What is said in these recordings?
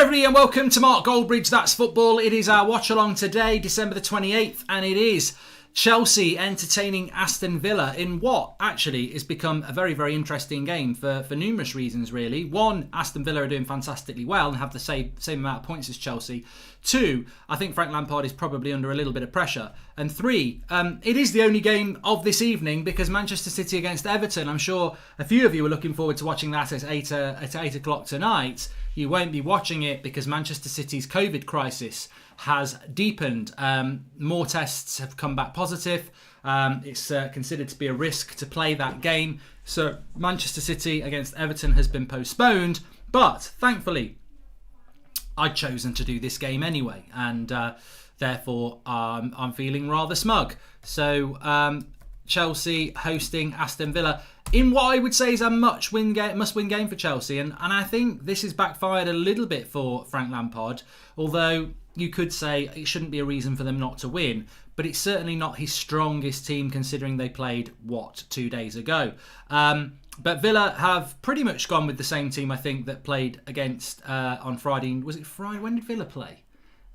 everybody and welcome to Mark Goldbridge, That's Football. It is our watch along today, December the 28th, and it is Chelsea entertaining Aston Villa in what actually has become a very, very interesting game for numerous reasons, really. One, Aston Villa are doing fantastically well and have the same amount of points as Chelsea. Two, I think Frank Lampard is probably under a little bit of pressure. And three, it is the only game of this evening because Manchester City against Everton. I'm sure a few of you are looking forward to watching that at 8 o'clock tonight. You won't be watching it because Manchester City's COVID crisis has deepened. More tests have come back positive. It's considered to be a risk to play that game. So Manchester City against Everton has been postponed. But thankfully, I'd chosen to do this game anyway. And therefore, I'm feeling rather smug. So Chelsea hosting Aston Villa in what I would say is a must-win game for Chelsea. And I think this has backfired a little bit for Frank Lampard. Although you could say it shouldn't be a reason for them not to win. But it's certainly not his strongest team considering they played, 2 days ago. But Villa have pretty much gone with the same team, I think, that played against on Friday. Was it Friday? When did Villa play?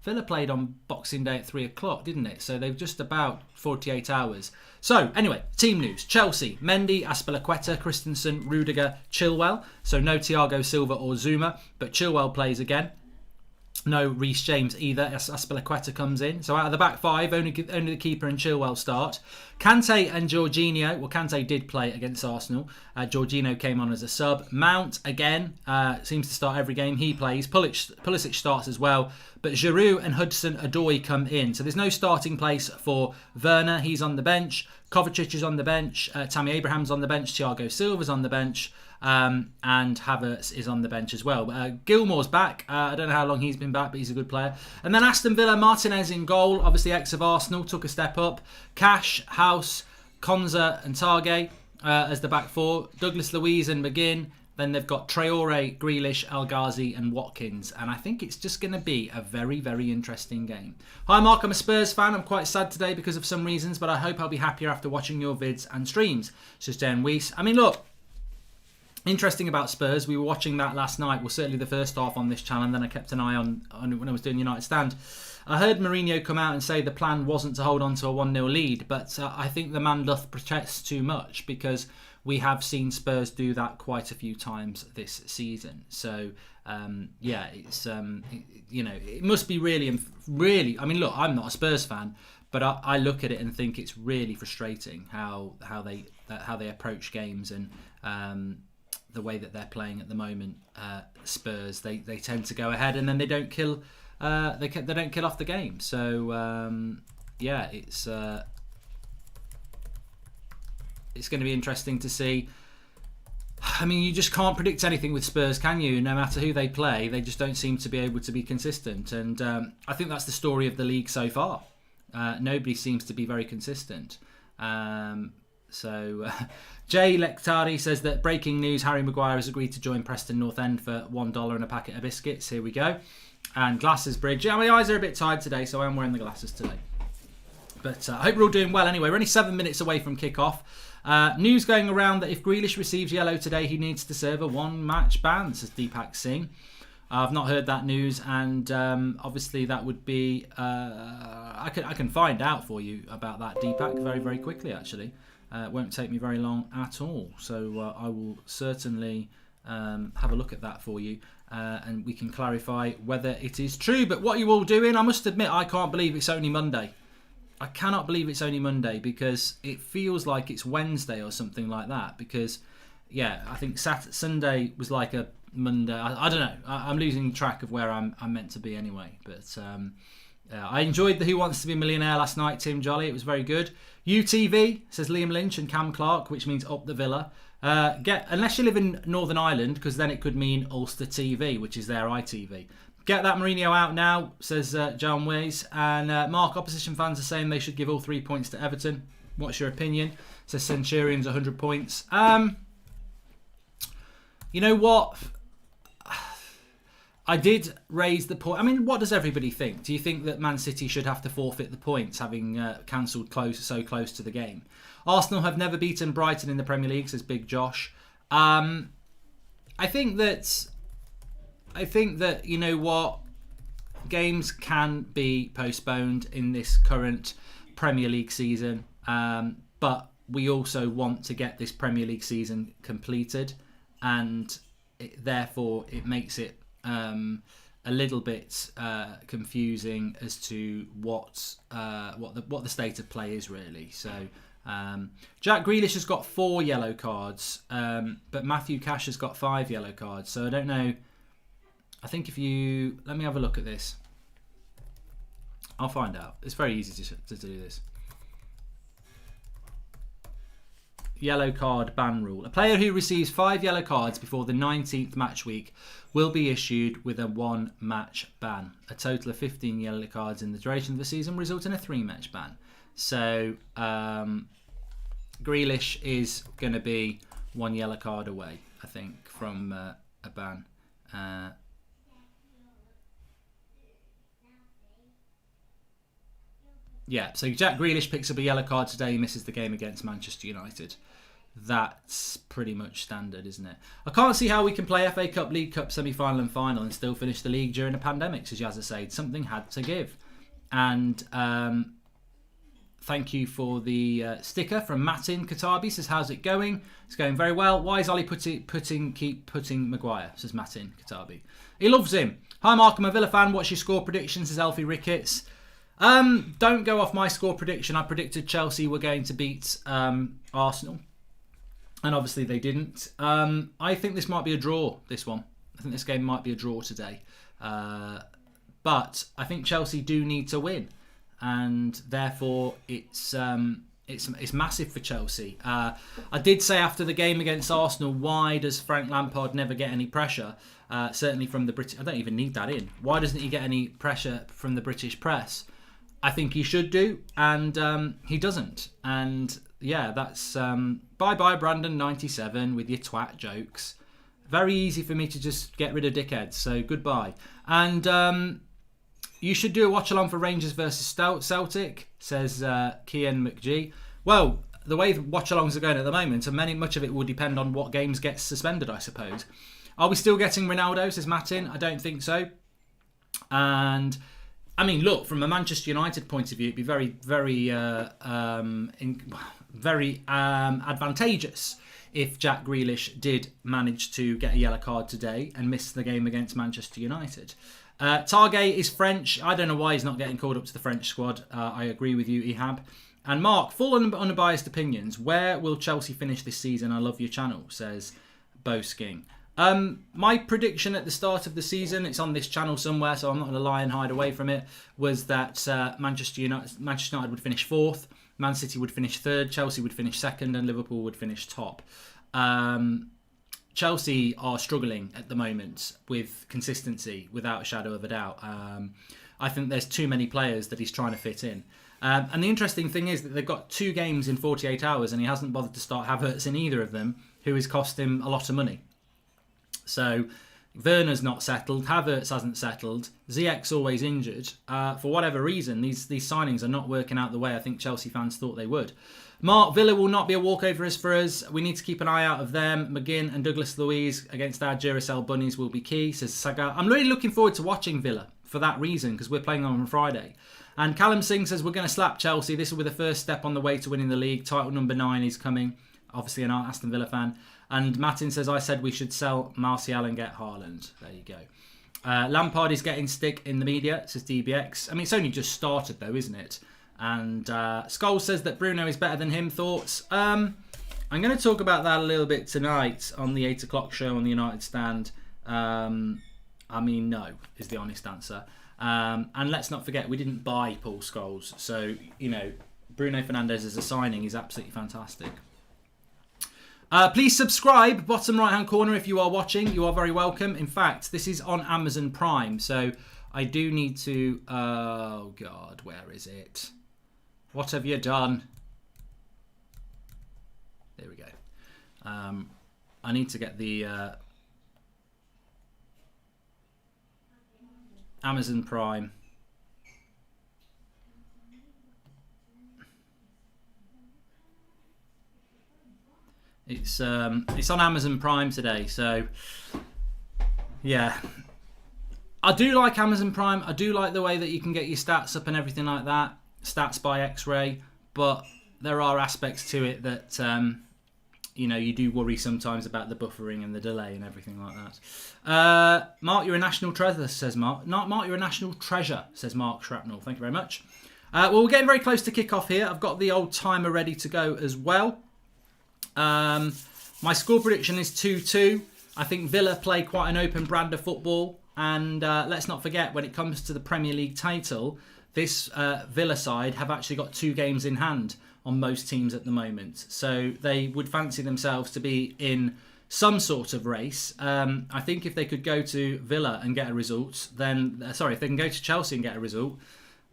Villa played on Boxing Day at 3 o'clock, didn't it? So they've just about 48 hours. So, anyway, team news. Chelsea, Mendy, Azpilicueta, Christensen, Rudiger, Chilwell. So no Thiago Silva or Zuma, but Chilwell plays again. No Reece James either. Azpilicueta comes in. So out of the back five, only the keeper and Chilwell start. Kante and Jorginho. Well, Kante did play against Arsenal. Jorginho came on as a sub. Mount, again, seems to start every game he plays. Pulisic starts as well. But Giroud and Hudson-Odoi come in. So there's no starting place for Werner. He's on the bench. Kovacic is on the bench. Tammy Abraham's on the bench. Thiago Silva's on the bench. And Havertz is on the bench as well. Gilmore's back. I don't know how long he's been back, but he's a good player. And then Aston Villa, Martinez in goal. Obviously, ex of Arsenal, took a step up. Cash, House, Konza and Targay as the back four. Douglas Luiz and McGinn. Then they've got Traore, Grealish, El Ghazi and Watkins. And I think it's just going to be a very, very interesting game. Hi Mark, I'm a Spurs fan. I'm quite sad today because of some reasons, but I hope I'll be happier after watching your vids and streams. Says Dan Weiss. I mean, look. Interesting about Spurs, we were watching that last night, well certainly the first half on this channel, and then I kept an eye on when I was doing United Stand. I heard Mourinho come out and say the plan wasn't to hold on to a 1-0 lead, but I think the man doth protest too much because we have seen Spurs do that quite a few times this season. So it's it must be really. I mean, look, I'm not a Spurs fan, but I look at it and think it's really frustrating how they approach games and the way that they're playing at the moment. Spurs they tend to go ahead and then they don't kill they don't kill off the game. So it's going to be interesting to see. I mean, you just can't predict anything with Spurs, can you? No matter who they play, they just don't seem to be able to be consistent. And I think that's the story of the league so far. Nobody seems to be very consistent. Jay Lectari says that breaking news, Harry Maguire has agreed to join Preston North End for $1 and a packet of biscuits. Here we go. And glasses bridge. Yeah, my eyes are a bit tired today, so I am wearing the glasses today. But I hope we're all doing well anyway. We're only 7 minutes away from kick-off. News going around that if Grealish receives yellow today, he needs to serve a one-match ban, says Deepak Singh. I've not heard that news, and obviously that would be... I can find out for you about that, Deepak, very, very quickly, actually. It won't take me very long at all. So I will certainly have a look at that for you and we can clarify whether it is true. But what are you all doing? I must admit, I can't believe it's only Monday. I cannot believe it's only Monday because it feels like it's Wednesday or something like that. Because, I think Sunday was like a Monday. I don't know. I'm losing track of where I'm meant to be anyway. But I enjoyed the Who Wants to Be a Millionaire last night, Tim Jolly. It was very good. UTV, says Liam Lynch and Cam Clark, which means up the Villa. Unless you live in Northern Ireland, because then it could mean Ulster TV, which is their ITV. Get that Mourinho out now, says John Ways. And Mark, opposition fans are saying they should give all 3 points to Everton. What's your opinion? Says Centurions 100 points. You know what? I did raise the point. I mean, what does everybody think? Do you think that Man City should have to forfeit the points, having cancelled so close to the game? Arsenal have never beaten Brighton in the Premier League, says Big Josh. I think that I think that, you know what, games can be postponed in this current Premier League season, but we also want to get this Premier League season completed, and therefore it makes it a little bit confusing as to what the state of play is really. So Jack Grealish has got 4 yellow cards, but Matthew Cash has got 5 yellow cards. So I don't know. I think if you... Let me have a look at this. I'll find out. It's very easy to do this. Yellow card ban rule. A player who receives 5 yellow cards before the 19th match week will be issued with a 1-match ban. A total of 15 yellow cards in the duration of the season result in a 3-match ban. So Grealish is going to be 1 yellow card away, I think, from a ban. Yeah, so Jack Grealish picks up a yellow card today. He misses the game against Manchester United. That's pretty much standard, isn't it? I can't see how we can play FA Cup, League Cup semi-final and final and still finish the league during a pandemic, says Yazza said. Something had to give. And thank you for the sticker from Matin Katabi. Says, how's it going? It's going very well. Why is Ollie keep putting Maguire? Says Matin Katabi. He loves him. Hi Mark, I'm a Villa fan. What's your score prediction? Says Elfie Ricketts. Don't go off my score prediction. I predicted Chelsea were going to beat Arsenal, and obviously they didn't. I think this might be a draw, this one. I think this game might be a draw today. But I think Chelsea do need to win, and therefore it's massive for Chelsea. I did say after the game against Arsenal, why does Frank Lampard never get any pressure? Certainly from the British... I don't even need that in. Why doesn't he get any pressure from the British press? I think he should do, and he doesn't. And yeah, that's bye-bye Brandon 97 with your twat jokes. Very easy for me to just get rid of dickheads, so goodbye. And you should do a watch-along for Rangers versus Celtic, says Kian McGee. Well, the way the watch-alongs are going at the moment, and much of it will depend on what games get suspended, I suppose. Are we still getting Ronaldo, says Martin? I don't think so. And... I mean, look, from a Manchester United point of view, it'd be very, very, very advantageous if Jack Grealish did manage to get a yellow card today and miss the game against Manchester United. Targay is French. I don't know why he's not getting called up to the French squad. I agree with you, Ehab. And Mark, full unbiased opinions. Where will Chelsea finish this season? I love your channel, says Bo Sking. My prediction at the start of the season, it's on this channel somewhere, so I'm not going to lie and hide away from it, was that Manchester United would finish 4th, Man City would finish 3rd, Chelsea would finish 2nd, and Liverpool would finish top. Chelsea are struggling at the moment with consistency, without a shadow of a doubt. I think there's too many players that he's trying to fit in. And the interesting thing is that they've got 2 games in 48 hours, and he hasn't bothered to start Havertz in either of them, who has cost him a lot of money. So Werner's not settled, Havertz hasn't settled, Ziyech's always injured. For whatever reason, these signings are not working out the way I think Chelsea fans thought they would. Mark, Villa will not be a walkover as for us. We need to keep an eye out of them. McGinn and Douglas Luiz against our Duracell bunnies will be key, says Saga. I'm really looking forward to watching Villa for that reason, because we're playing on Friday. And Callum Singh says, we're going to slap Chelsea. This will be the first step on the way to winning the league. Title number 9 is coming. Obviously an Aston Villa fan. And Martin says, I said we should sell Martial and get Haaland. There you go. Lampard is getting stick in the media, says DBX. I mean, it's only just started though, isn't it? And Scholes says that Bruno is better than him. Thoughts? I'm going to talk about that a little bit tonight on the 8 o'clock show on the United Stand. I mean, no, is the honest answer. And let's not forget, we didn't buy Paul Scholes. So, you know, Bruno Fernandes as a signing is absolutely fantastic. Please subscribe, bottom right hand corner if you are watching. You are very welcome. In fact, this is on Amazon Prime, so I do need to... Oh, God, where is it? What have you done? There we go. I need to get the Amazon Prime. It's on Amazon Prime today, so yeah, I do like Amazon Prime. I do like the way that you can get your stats up and everything like that. Stats by X-ray. But there are aspects to it that, you do worry sometimes about the buffering and the delay and everything like that. Mark, you're a national treasure, says Mark. Mark, you're a national treasure, says Mark Shrapnel. Thank you very much. Well, we're getting very close to kick-off here. I've got the old timer ready to go as well. My score prediction is 2-2. I think Villa play quite an open brand of football. And let's not forget, when it comes to the Premier League title, this Villa side have actually got 2 games in hand on most teams at the moment. So they would fancy themselves to be in some sort of race. I think if they could go to Villa and get a result, then... if they can go to Chelsea and get a result,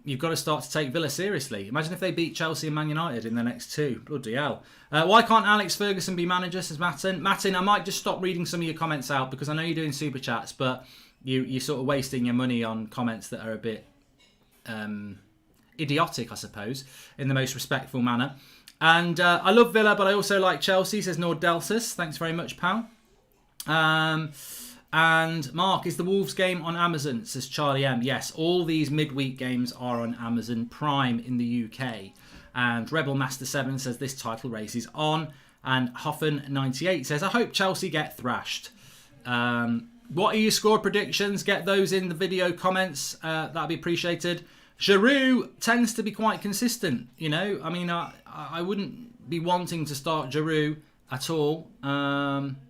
you've got to start to take Villa seriously. Imagine if they beat Chelsea and Man United in the next 2. Bloody hell. Why can't Alex Ferguson be manager, says Martin. Martin, I might just stop reading some of your comments out because I know you're doing super chats, but you're sort of wasting your money on comments that are a bit idiotic, I suppose, in the most respectful manner. And I love Villa, but I also like Chelsea, says Nordelsus. Thanks very much, pal. And Mark, is the Wolves game on Amazon, says Charlie M. Yes, all these midweek games are on Amazon Prime in the UK. And Rebel Master 7 says this title race is on. And Hoffen98 says, I hope Chelsea get thrashed. What are your score predictions? Get those in the video comments. That'd be appreciated. Giroud tends to be quite consistent, I mean, I wouldn't be wanting to start Giroud at all. LFC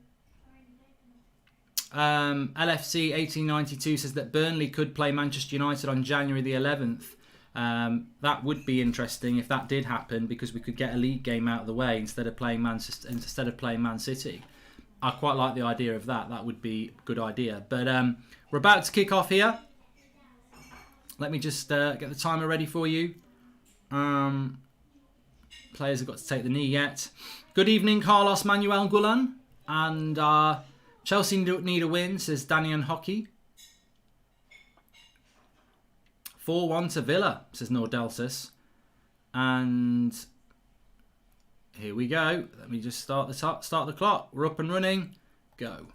1892 says that Burnley could play Manchester United on January the 11th. That would be interesting if that did happen, because we could get a league game out of the way instead of playing Man City. I quite like the idea of that. That would be a good idea. But we're about to kick off here. Let me just get the timer ready for you. Players have got to take the knee yet. Good evening, Carlos Manuel Gulan. And Chelsea need a win, says Daniel Hockey. 4-1 to Villa, says Nordelsus. And here we go. Let me just start the clock. We're up and running. Go.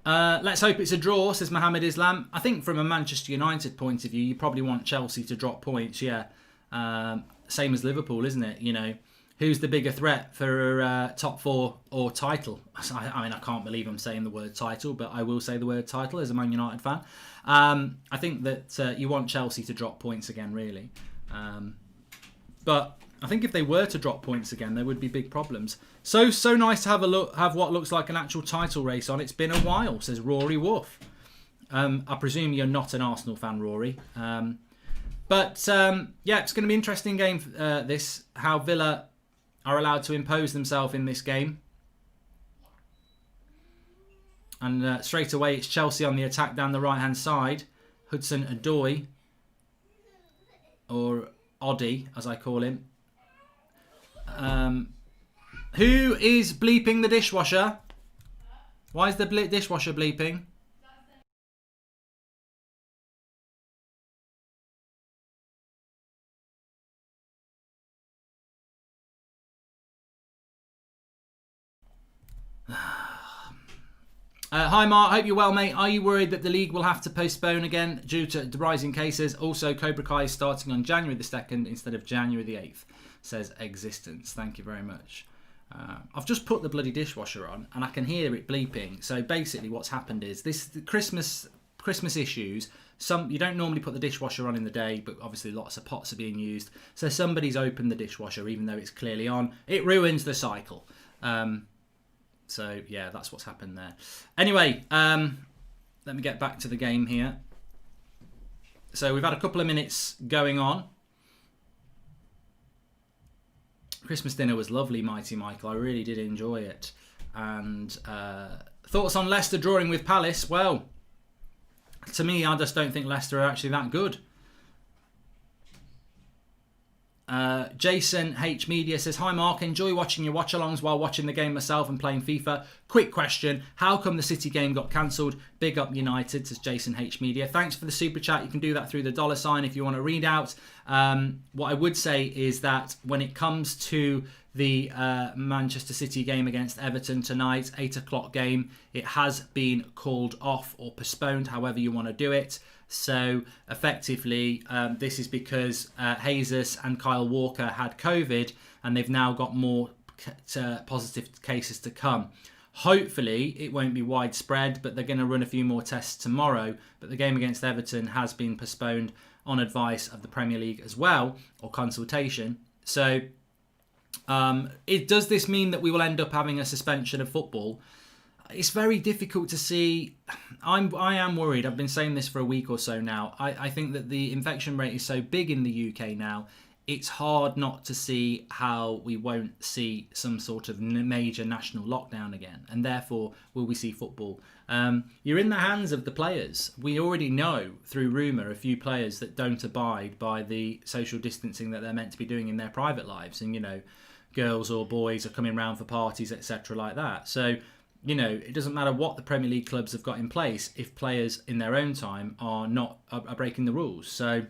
Let's hope it's a draw, says Mohammed Islam. I think from a Manchester United point of view, you probably want Chelsea to drop points, yeah. Same as Liverpool, isn't it? Who's the bigger threat for top 4 or title? I mean, I can't believe I'm saying the word title, but I will say the word title as a Man United fan. I think that you want Chelsea to drop points again, really. But I think if they were to drop points again, there would be big problems. So nice to have what looks like an actual title race on. It's been a while, says Rory Wolf. I presume you're not an Arsenal fan, Rory. But it's going to be an interesting game, this, how Villa are allowed to impose themselves in this game. And straight away, it's Chelsea on the attack down the right-hand side. Hudson-Odoi, or Oddy, as I call him. Who is bleeping the dishwasher? Why is the dishwasher bleeping? Hi Mark, hope you're well, mate. Are you worried that the league will have to postpone again due to the rising cases? Also, Cobra Kai is starting on January the 2nd instead of January the 8th, says Existence. Thank you very much. I've just put the bloody dishwasher on and I can hear it bleeping. So basically what's happened is the Christmas issues. You don't normally put the dishwasher on in the day, but obviously lots of pots are being used. So somebody's opened the dishwasher even though it's clearly on. It ruins the cycle. So, yeah, that's what's happened there. Anyway, let me get back to the game here. So, we've had a couple of minutes going on. Christmas dinner was lovely, Mighty Michael. I really did enjoy it. And thoughts on Leicester drawing with Palace? Well, to me, I just don't think Leicester are actually that good. Jason H Media says, hi Mark, enjoy watching your watch-alongs while watching the game myself and playing FIFA. Quick question, how come the City game got cancelled? Big up United, says Jason H Media. Thanks for the super chat. You can do that through the $ if you want to read out. What I would say is that when it comes to the Manchester City game against Everton tonight, 8 o'clock game. It has been called off or postponed, however you want to do it. So effectively, this is because Jesus and Kyle Walker had COVID, and they've now got more positive cases to come. Hopefully, it won't be widespread, but they're going to run a few more tests tomorrow. But the game against Everton has been postponed on advice of the Premier League as well, or consultation. So, does this mean that we will end up having a suspension of football? It's very difficult to see. I am worried. I've been saying this for a week or so now. I think that the infection rate is so big in the UK now, it's hard not to see how we won't see some sort of major national lockdown again. And therefore, will we see football? You're in the hands of the players. We already know through rumour a few players that don't abide by the social distancing that they're meant to be doing in their private lives. And, you know, girls or boys are coming round for parties, etc. like that. So, you know, it doesn't matter what the Premier League clubs have got in place if players in their own time are breaking the rules. So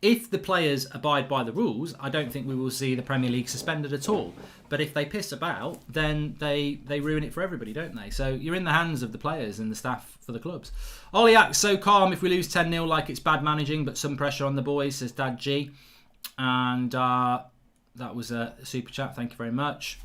if the players abide by the rules, I don't think we will see the Premier League suspended at all. But if they piss about, then they ruin it for everybody, don't they? So you're in the hands of the players and the staff for the clubs. Oliak's so calm if we lose 10-0 like it's bad managing, but some pressure on the boys, says Dad G. And that was a super chat. Thank you very much.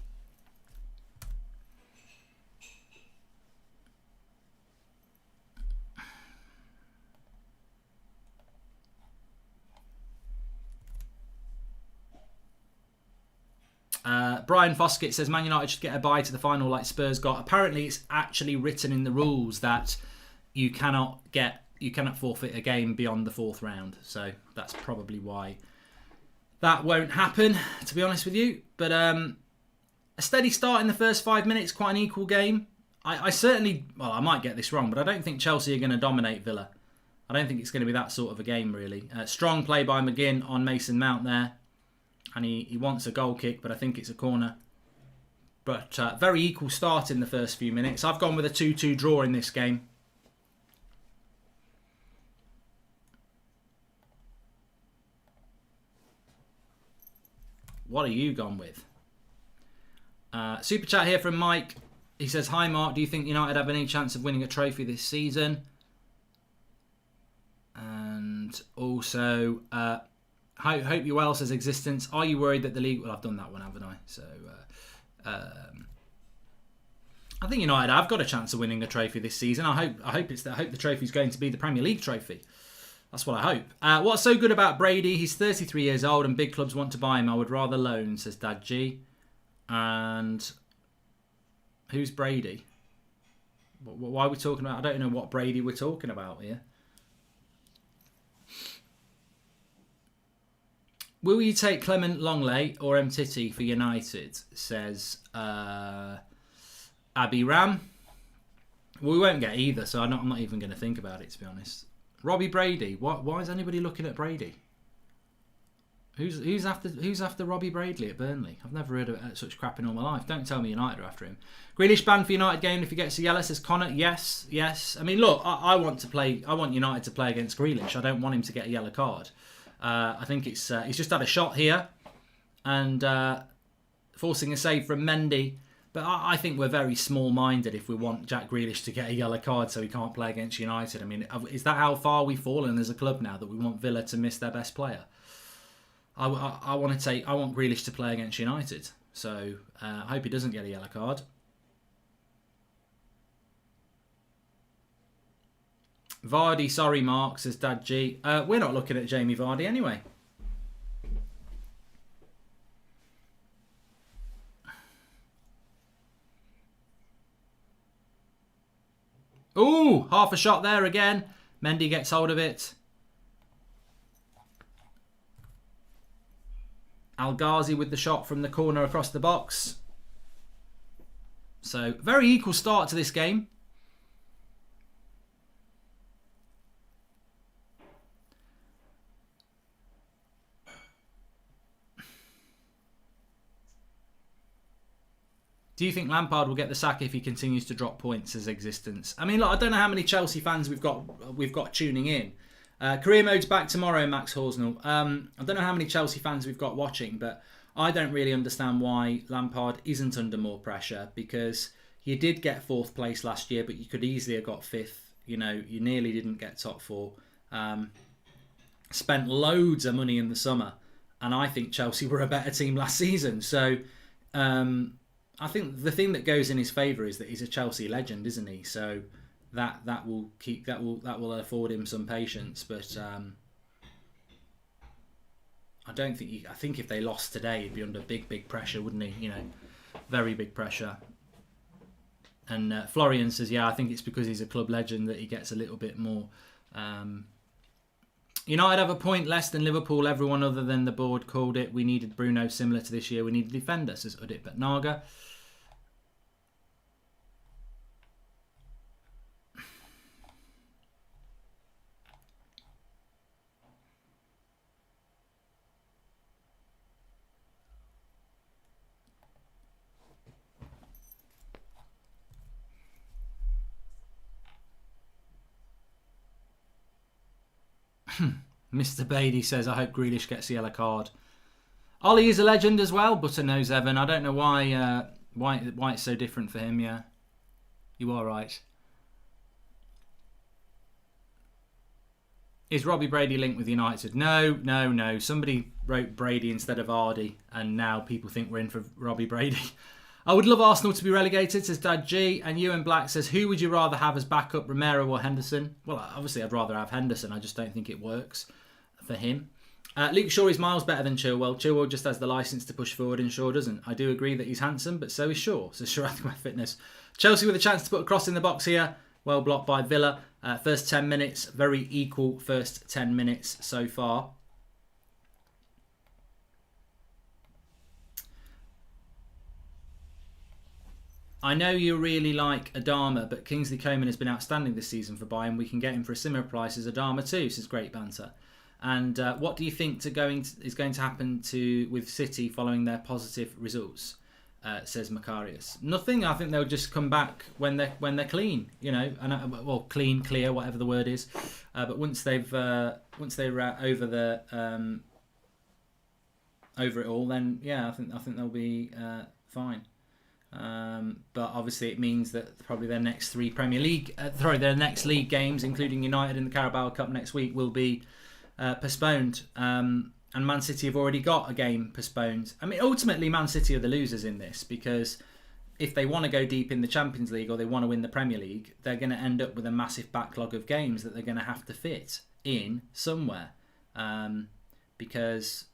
Brian Foskett says Man United should get a bye to the final like Spurs got. Apparently, it's actually written in the rules that you cannot forfeit a game beyond the 4th round. So that's probably why that won't happen, to be honest with you. But a steady start in the first 5 minutes, quite an equal game. I might get this wrong, but I don't think Chelsea are going to dominate Villa. I don't think it's going to be that sort of a game, really. Strong play by McGinn on Mason Mount there. And he wants a goal kick, but I think it's a corner. But very equal start in the first few minutes. I've gone with a 2-2 draw in this game. What are you gone with? Super chat here from Mike. He says, hi Mark, do you think United have any chance of winning a trophy this season? And also... hope you well, says Existence. Are you worried that the league... Well, I've done that one, haven't I? So, I think United have got a chance of winning a trophy this season. I hope the trophy is going to be the Premier League trophy. That's what I hope. What's so good about Brady? He's 33 years old and big clubs want to buy him. I would rather loan, says Dad G. And who's Brady? Why are we talking about... I don't know what Brady we're talking about here. Will you take Clement Longley or Mtiti for United? Says Abby Ram. Well, we won't get either, so I'm not even going to think about it, to be honest. Robbie Brady. Why is anybody looking at Brady? Who's after Robbie Brady at Burnley? I've never heard of such crap in all my life. Don't tell me United are after him. Grealish banned for United game if he gets a yellow, says Connor. Yes. I mean, look, I want United to play against Grealish. I don't want him to get a yellow card. I think he's just had a shot here and forcing a save from Mendy. But I think we're very small-minded if we want Jack Grealish to get a yellow card so he can't play against United. I mean, is that how far we've fallen as a club now, that we want Villa to miss their best player? I want Grealish to play against United. So I hope he doesn't get a yellow card. Vardy, sorry Mark, says Dad G. We're not looking at Jamie Vardy anyway. Ooh, half a shot there again. Mendy gets hold of it. Al Ghazi with the shot from the corner across the box. So, very equal start to this game. Do you think Lampard will get the sack if he continues to drop points as Existence? I mean, look, I don't know how many Chelsea fans we've got tuning in. Career mode's back tomorrow, Max Horsnell. I don't know how many Chelsea fans we've got watching, but I don't really understand why Lampard isn't under more pressure, because you did get 4th place last year, but you could easily have got 5th. You know, you nearly didn't get top 4. Spent loads of money in the summer, and I think Chelsea were a better team last season. So I think the thing that goes in his favour is that he's a Chelsea legend, isn't he? So that will afford him some patience. But I don't think I think if they lost today, he'd be under big pressure, wouldn't he? You know, very big pressure. And Florian says, yeah, I think it's because he's a club legend that he gets a little bit more. United have a point less than Liverpool. Everyone other than the board called it. We needed Bruno similar to this year. We need a defender, says Udit Bhatnagar. Mr. Beatty says, I hope Grealish gets the yellow card. Ollie is a legend as well, Butternose Evan. I don't know why it's so different for him, yeah. You are right. Is Robbie Brady linked with United? No. Somebody wrote Brady instead of Ardy, and now people think we're in for Robbie Brady. I would love Arsenal to be relegated, says Dad G. And Ewan Black says, who would you rather have as backup, Romero or Henderson? Well, obviously I'd rather have Henderson. I just don't think it works for him. Luke Shaw is miles better than Chilwell. Chilwell just has the licence to push forward and Shaw doesn't. I do agree that he's handsome, but so is Shaw, says Sharathma Fitness. Chelsea with a chance to put a cross in the box here. Well blocked by Villa. First 10 minutes, very equal first 10 minutes so far. I know you really like Adama, but Kingsley Coman has been outstanding this season for Bayern. We can get him for a similar price as Adama too, says Great Banter. And what do you think is going to happen with City following their positive results? Says Macarius. Nothing. I think they'll just come back when they're clean, you know, and clean, clear, whatever the word is. But once they're over it all, then yeah, I think they'll be fine. But obviously it means that probably their next their next league games, including United in the Carabao Cup next week, will be postponed. And Man City have already got a game postponed. I mean, ultimately, Man City are the losers in this, because if they want to go deep in the Champions League or they want to win the Premier League, they're going to end up with a massive backlog of games that they're going to have to fit in somewhere, because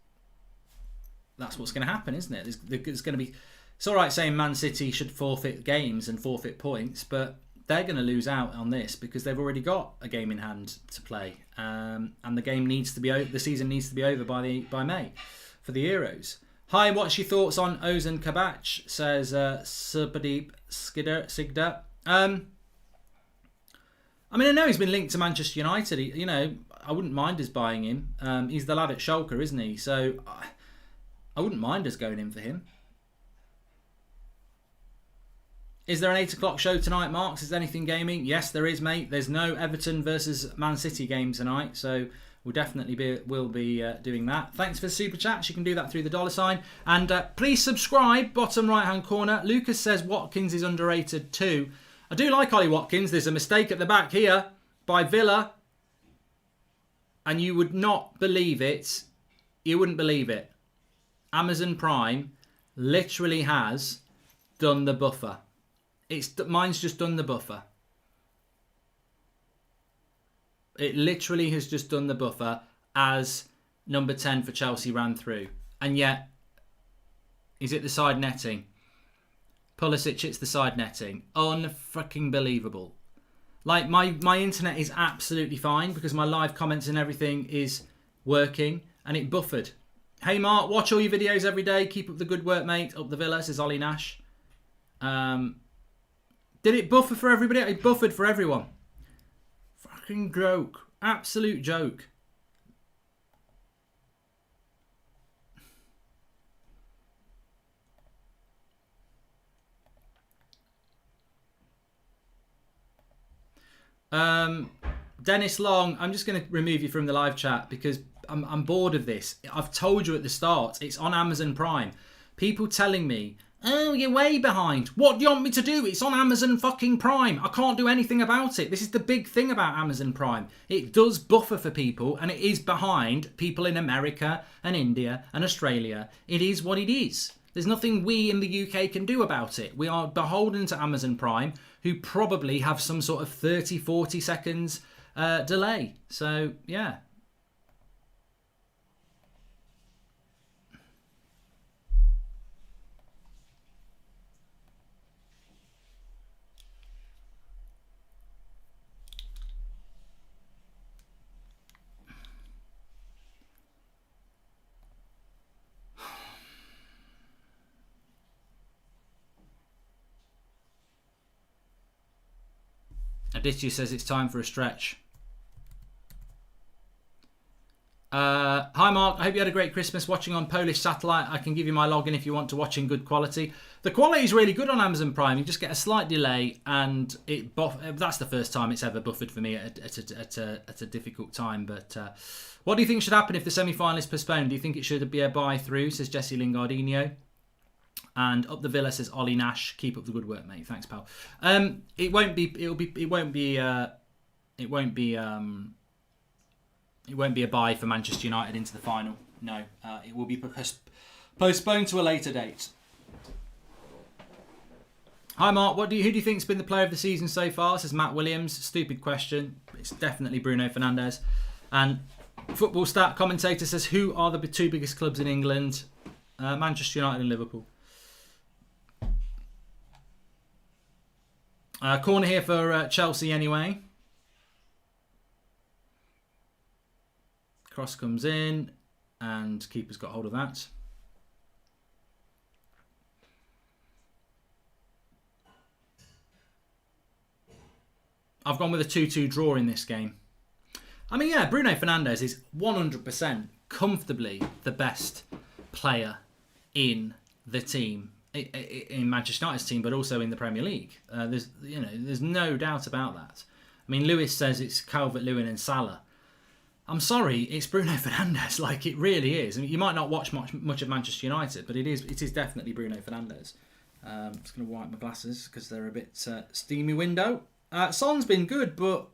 that's what's going to happen, isn't it? There's going to be. It's all right saying Man City should forfeit games and forfeit points, but they're going to lose out on this because they've already got a game in hand to play, and the season needs to be over by May for the Euros. Hi, what's your thoughts on Ozan Kabach? Says Subhadeep Sigda. I mean, I know he's been linked to Manchester United. I wouldn't mind us buying him. He's the lad at Schalke, isn't he? So I wouldn't mind us going in for him. Is there an 8 o'clock show tonight, Marks? Is there anything gaming? Yes, there is, mate. There's no Everton versus Man City game tonight, so we'll definitely be doing that. Thanks for the super chats. You can do that through the $sign. And please subscribe, bottom right-hand corner. Lucas says Watkins is underrated too. I do like Ollie Watkins. There's a mistake at the back here by Villa. And you would not believe it. You wouldn't believe it. Amazon Prime literally has done the buffer. Mine's just done the buffer. It literally has just done the buffer as number 10 for Chelsea ran through. And yet, is it the side netting? Pulisic hits the side netting. Unfucking believable. Like, my internet is absolutely fine because my live comments and everything is working, and it buffered. Hey Mark, watch all your videos every day. Keep up the good work, mate. Up the Villa, says Ollie Nash. Did it buffer for everybody? It buffered for everyone. Fucking joke. Absolute joke. Dennis Long, I'm just going to remove you from the live chat because I'm bored of this. I've told you at the start, it's on Amazon Prime. People telling me, oh, you're way behind. What do you want me to do? It's on Amazon fucking Prime. I can't do anything about it. This is the big thing about Amazon Prime. It does buffer for people, and it is behind people in America and India and Australia. It is what it is. There's nothing we in the UK can do about it. We are beholden to Amazon Prime, who probably have some sort of 30, 40 seconds delay. So, yeah. Aditya says it's time for a stretch. Hi Mark, I hope you had a great Christmas watching on Polish satellite. I can give you my login if you want to watch in good quality. The quality is really good on Amazon Prime. You just get a slight delay, and that's the first time it's ever buffered for me at a difficult time. But what do you think should happen if the semi-final is postponed? Do you think it should be a buy through, says Jesse Lingardino? And up the Villa, says Ollie Nash. Keep up the good work, mate. Thanks, pal. It won't be a buy for Manchester United into the final. No, it will be postponed to a later date. Hi Mark, who do you think's been the player of the season so far? Says Matt Williams. Stupid question. It's definitely Bruno Fernandes. And Football Stat commentator says, who are the two biggest clubs in England? Manchester United and Liverpool. Corner here for Chelsea anyway. Cross comes in and keeper's got hold of that. I've gone with a 2-2 draw in this game. I mean, yeah, Bruno Fernandes is 100% comfortably the best player in the team, in Manchester United's team, but also in the Premier League. There's no doubt about that. I mean, Lewis says it's Calvert-Lewin and Salah. I'm sorry, it's Bruno Fernandes. Like, it really is. I mean, you might not watch much of Manchester United, but it is definitely Bruno Fernandes. I'm just going to wipe my glasses because they're a bit steamy window. Son's been good, but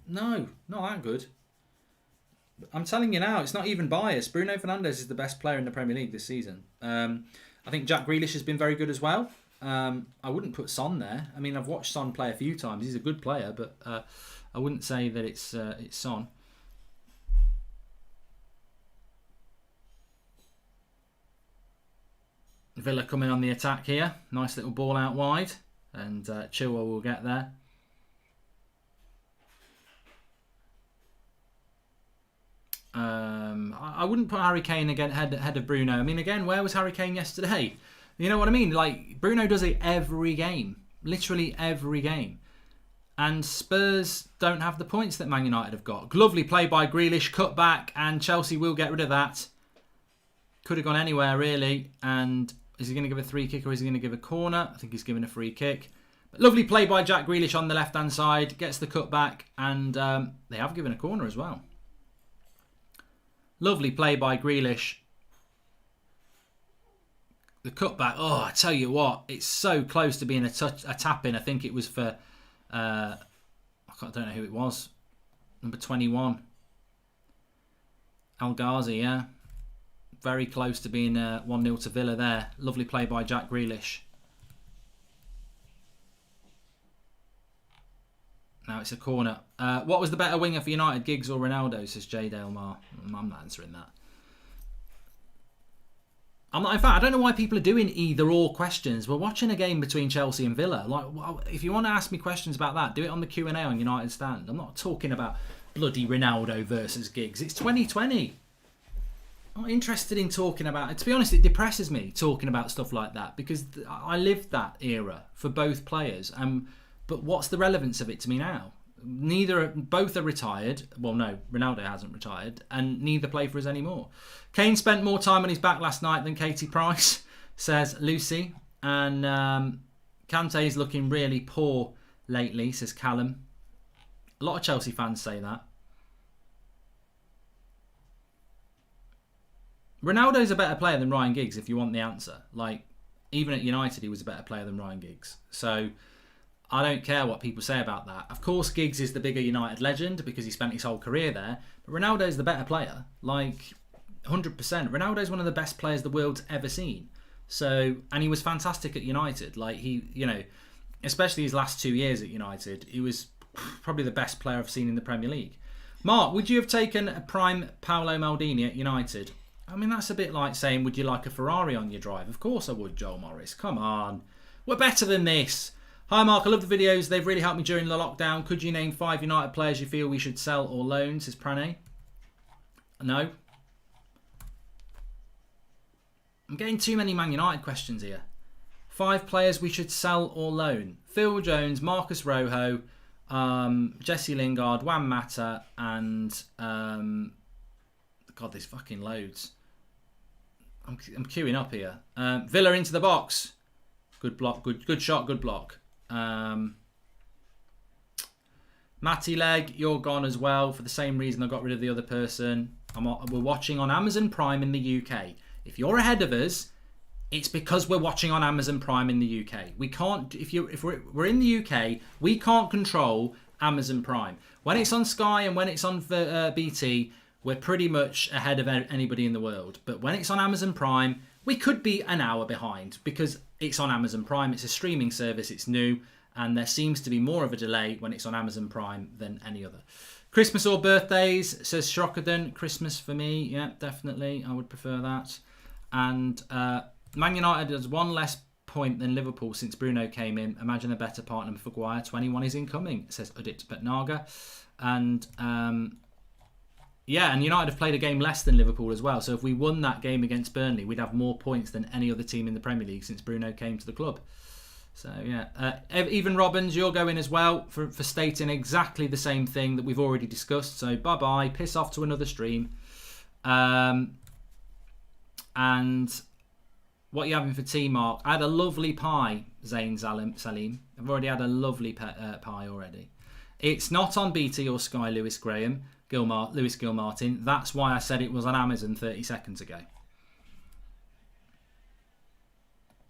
no, not that good. I'm telling you now, it's not even biased. Bruno Fernandes is the best player in the Premier League this season. I think Jack Grealish has been very good as well. I wouldn't put Son there. I mean, I've watched Son play a few times. He's a good player, but I wouldn't say that it's Son. Villa coming on the attack here. Nice little ball out wide. And Chilwell will get there. I wouldn't put Harry Kane again ahead of Bruno. I mean, again, where was Harry Kane yesterday? You know what I mean? Like, Bruno does it every game. Literally every game. And Spurs don't have the points that Man United have got. Lovely play by Grealish, cut back, and Chelsea will get rid of that. Could have gone anywhere, really. And is he going to give a free kick or is he going to give a corner? I think he's giving a free kick. But lovely play by Jack Grealish on the left-hand side. Gets the cut back, and they have given a corner as well. Lovely play by Grealish. The cutback. Oh, I tell you what, it's so close to being a tap-in. I think it was for, I don't know who it was. Number 21. El Ghazi, yeah. Very close to being 1-0 to Villa there. Lovely play by Jack Grealish. Now it's a corner. What was the better winger for United, Giggs or Ronaldo, says J. Delmar. I'm not answering that. In fact, I don't know why people are doing either-or questions. We're watching a game between Chelsea and Villa. Like, if you want to ask me questions about that, do it on the Q&A on United Stand. I'm not talking about bloody Ronaldo versus Giggs. It's 2020. I'm not interested in talking about it. To be honest, it depresses me talking about stuff like that because I lived that era for both players. But what's the relevance of it to me now? Both are retired. Well, no, Ronaldo hasn't retired, and neither play for us anymore. Kane spent more time on his back last night than Katie Price, says Lucy. And Kante is looking really poor lately, says Callum. A lot of Chelsea fans say that. Ronaldo's a better player than Ryan Giggs if you want the answer. Like, even at United, he was a better player than Ryan Giggs. So I don't care what people say about that. Of course, Giggs is the bigger United legend because he spent his whole career there. But Ronaldo's the better player. Like, 100%. Ronaldo's one of the best players the world's ever seen. So, and he was fantastic at United. Like, he, you know, especially his last 2 years at United, he was probably the best player I've seen in the Premier League. Mark, would you have taken a prime Paolo Maldini at United? I mean, that's a bit like saying, would you like a Ferrari on your drive? Of course I would, Joel Morris. Come on. We're better than this. Hi, Mark. I love the videos. They've really helped me during the lockdown. Could you name 5 United players you feel we should sell or loan? Says Prane. No. I'm getting too many Man United questions here. 5 players we should sell or loan. Phil Jones, Marcus Rojo, Jesse Lingard, Juan Mata, and God, there's fucking loads. I'm queuing up here. Villa into the box. Good block. Good shot. Good block. Matty Leg, you're gone as well for the same reason I got rid of the other person. We're watching on Amazon Prime in the UK. If you're ahead of us, it's because we're watching on Amazon Prime in the UK. We can't. If we're in the UK, we can't control Amazon Prime. When it's on Sky and when it's on BT, we're pretty much ahead of anybody in the world. But when it's on Amazon Prime, we could be an hour behind because it's on Amazon Prime. It's a streaming service. It's new. And there seems to be more of a delay when it's on Amazon Prime than any other. Christmas or birthdays, says Shrockerdon. Christmas for me. Yeah, definitely. I would prefer that. And Man United has 1 less point than Liverpool since Bruno came in. Imagine a better partner for Maguire. 21 is incoming, says Udit Betnaga. And yeah, and United have played a game less than Liverpool as well. So if we won that game against Burnley, we'd have more points than any other team in the Premier League since Bruno came to the club. So yeah, even Robbins, you're going as well for stating exactly the same thing that we've already discussed. So bye-bye, piss off to another stream. And what are you having for tea, Mark? I had a lovely pie, Zain Salim. I've already had a lovely pie already. It's not on BT or Sky, Lewis Gilmartin. That's why I said it was on Amazon 30 seconds ago.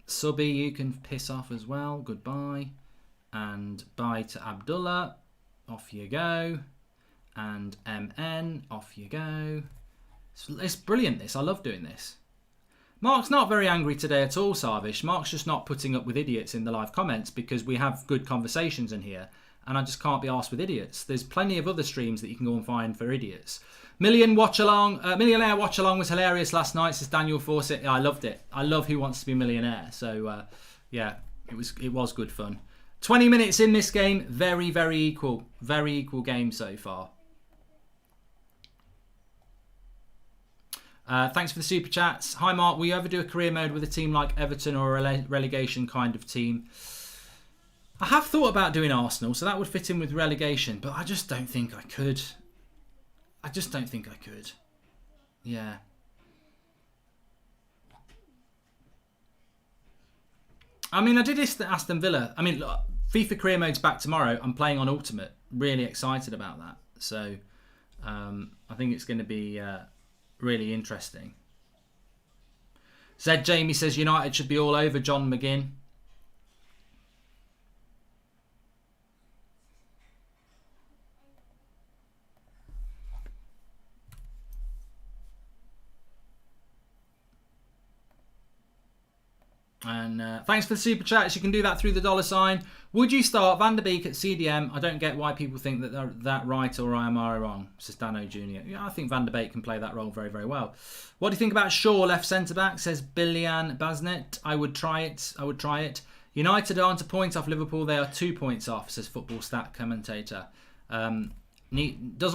Subby, you can piss off as well. Goodbye. And bye to Abdullah. Off you go. And MN, off you go. It's brilliant, this. I love doing this. Mark's not very angry today at all, Sarvish. Mark's just not putting up with idiots in the live comments because we have good conversations in here. And I just can't be arsed with idiots. There's plenty of other streams that you can go and find for idiots. Millionaire Watch Along was hilarious last night, says Daniel Fawcett. Yeah, I loved it. I love Who Wants to Be a Millionaire. So yeah, it was good fun. 20 minutes in this game, very equal game so far. Thanks for the super chats. Hi Mark, will you ever do a career mode with a team like Everton or a relegation kind of team? I have thought about doing Arsenal, so that would fit in with relegation, but I just don't think I could. Yeah. I mean, I did this at Aston Villa. I mean, look, FIFA career mode's back tomorrow. I'm playing on Ultimate. Really excited about that. So, I think it's going to be really interesting. Zed Jamie says United should be all over John McGinn. And thanks for the super chats. You can do that through the $sign. Would you start Van der Beek at CDM? I don't get why people think that they're that right or I am wrong, says Dano Jr. Yeah, I think Van der Beek can play that role very well. What do you think about Shaw, left centre-back, says Billian Basnet. I would try it. United aren't a point off Liverpool. They are 2 points off, says Football Stat commentator. Doesn't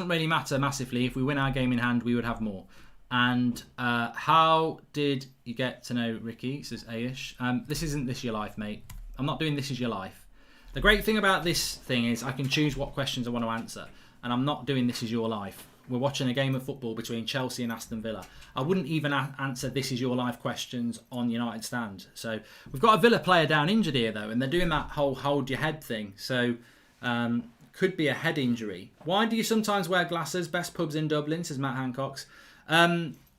really matter massively. If we win our game in hand, we would have more. And how did you get to know Ricky, says Aish. This isn't This Your Life, mate. I'm not doing This Is Your Life. The great thing about this thing is I can choose what questions I want to answer. And I'm not doing This Is Your Life. We're watching a game of football between Chelsea and Aston Villa. I wouldn't even answer This Is Your Life questions on United Stand. So we've got a Villa player down injured here, though. And they're doing that whole hold your head thing. So could be a head injury. Why do you sometimes wear glasses? Best pubs in Dublin, says Matt Hancocks.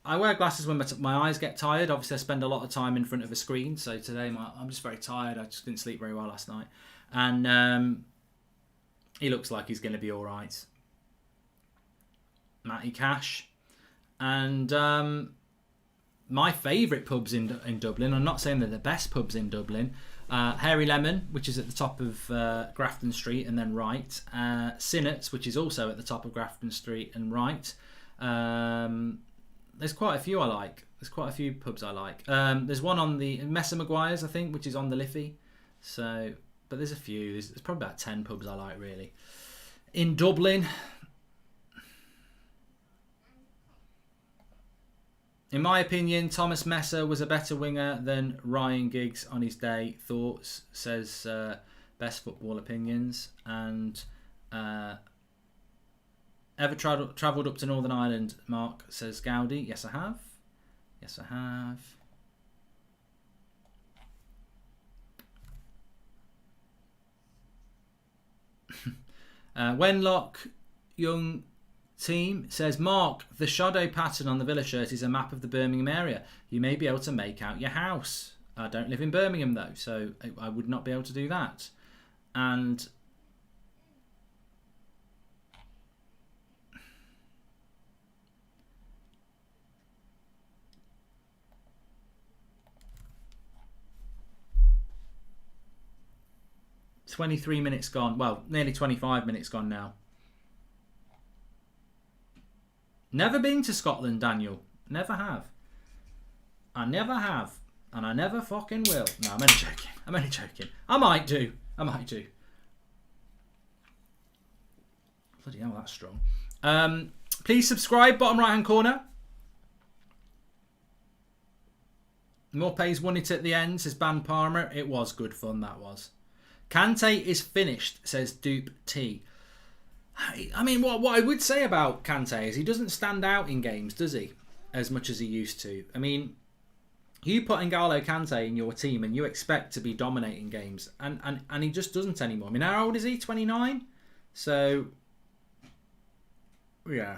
I wear glasses when my eyes get tired. Obviously, I spend a lot of time in front of a screen. So today, I'm just very tired. I just didn't sleep very well last night. And he looks like he's going to be all right. Matty Cash. And my favourite pubs in Dublin, I'm not saying they're the best pubs in Dublin, Hairy Lemon, which is at the top of Grafton Street and then right, Sinnott's, which is also at the top of Grafton Street and right. There's quite a few I like. There's quite a few pubs I like. There's one on the Messer Maguire's, I think, which is on the Liffey. So, but there's a few. There's probably about 10 pubs I like, really. In Dublin, in my opinion, Thomas Messer was a better winger than Ryan Giggs on his day. Thoughts, says Best Football Opinions. And ever travelled up to Northern Ireland, Mark, says Gowdy. Yes, I have. Yes, I have. Wenlock Young Team says, Mark, the shadow pattern on the Villa shirt is a map of the Birmingham area. You may be able to make out your house. I don't live in Birmingham, though, so I would not be able to do that. And ...23 minutes gone. Well, nearly 25 minutes gone now. Never been to Scotland, Daniel. Never have. I never have. And I never fucking will. No, I'm only joking. I'm only joking. I might do. Bloody hell, that's strong. Please subscribe, bottom right hand corner. Morpay's won it at the end, says Ban Palmer. It was good fun, that was. Kante is finished, says Dupe T. I mean, what I would say about Kante is he doesn't stand out in games, does he? As much as he used to. I mean, you put N'Golo Kante in your team and you expect to be dominating games. And he just doesn't anymore. I mean, how old is he? 29? So, yeah.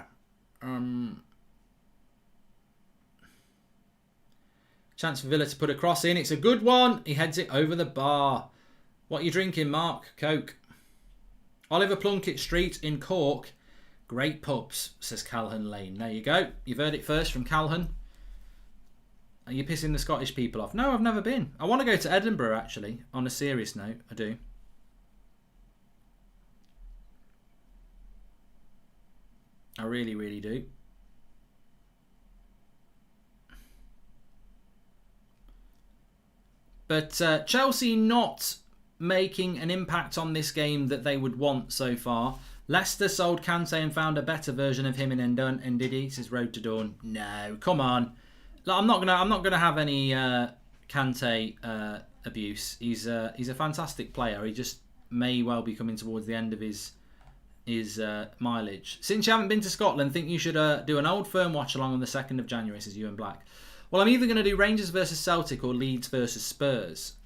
Chance for Villa to put a cross in. It's a good one. He heads it over the bar. What are you drinking, Mark? Coke. Oliver Plunkett Street in Cork. Great pubs, says Calhoun Lane. There you go. You've heard it first from Calhoun. Are you pissing the Scottish people off? No, I've never been. I want to go to Edinburgh, actually. On a serious note, I do. I really, really do. But Chelsea not making an impact on this game that they would want so far. Leicester sold Kante and found a better version of him in Ndidi, says Road to Dawn. No, come on. Look, I'm not gonna have any Kante abuse. He's a fantastic player. He just may well be coming towards the end of his mileage. Since you haven't been to Scotland, think you should do an Old Firm watch along on the 2nd of January, says Ewan Black. Well, I'm either going to do Rangers versus Celtic or Leeds versus Spurs.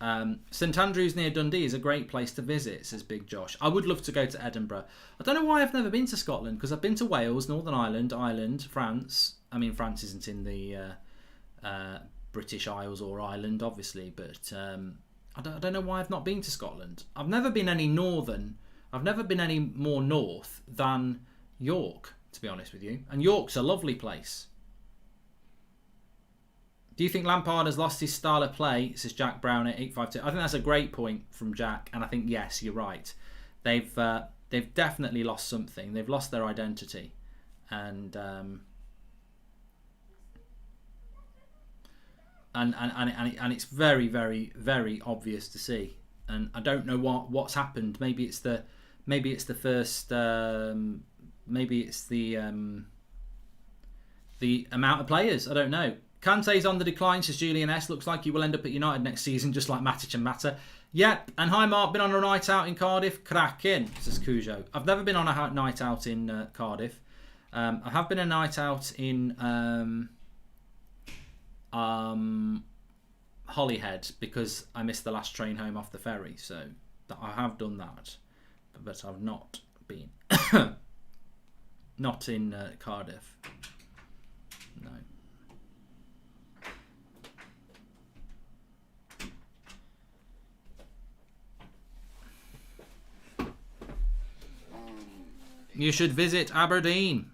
St Andrews near Dundee is a great place to visit, says Big Josh. I would love to go to Edinburgh. I don't know why I've never been to Scotland, because I've been to Wales, Northern Ireland, France. I mean, France isn't in the British Isles or Ireland, obviously, but I don't know why I've not been to Scotland. I've never been any northern. I've never been any more north than York, to be honest with you. And York's a lovely place. Do you think Lampard has lost his style of play? Says Jack Brown at 852. I think that's a great point from Jack, and I think yes, you're right. They've definitely lost something. They've lost their identity, and it's very, very, very obvious to see. And I don't know what's happened. Maybe it's the first. Maybe it's the amount of players. I don't know. Kante's on the decline, says Julian S. Looks like he will end up at United next season, just like Matic and Mata. Yep. And hi, Mark. Been on a night out in Cardiff? Cracking, says Cujo. I've never been on a night out in Cardiff. I have been a night out in Holyhead because I missed the last train home off the ferry. So I have done that, but I've not been. Not in Cardiff. No. You should visit Aberdeen.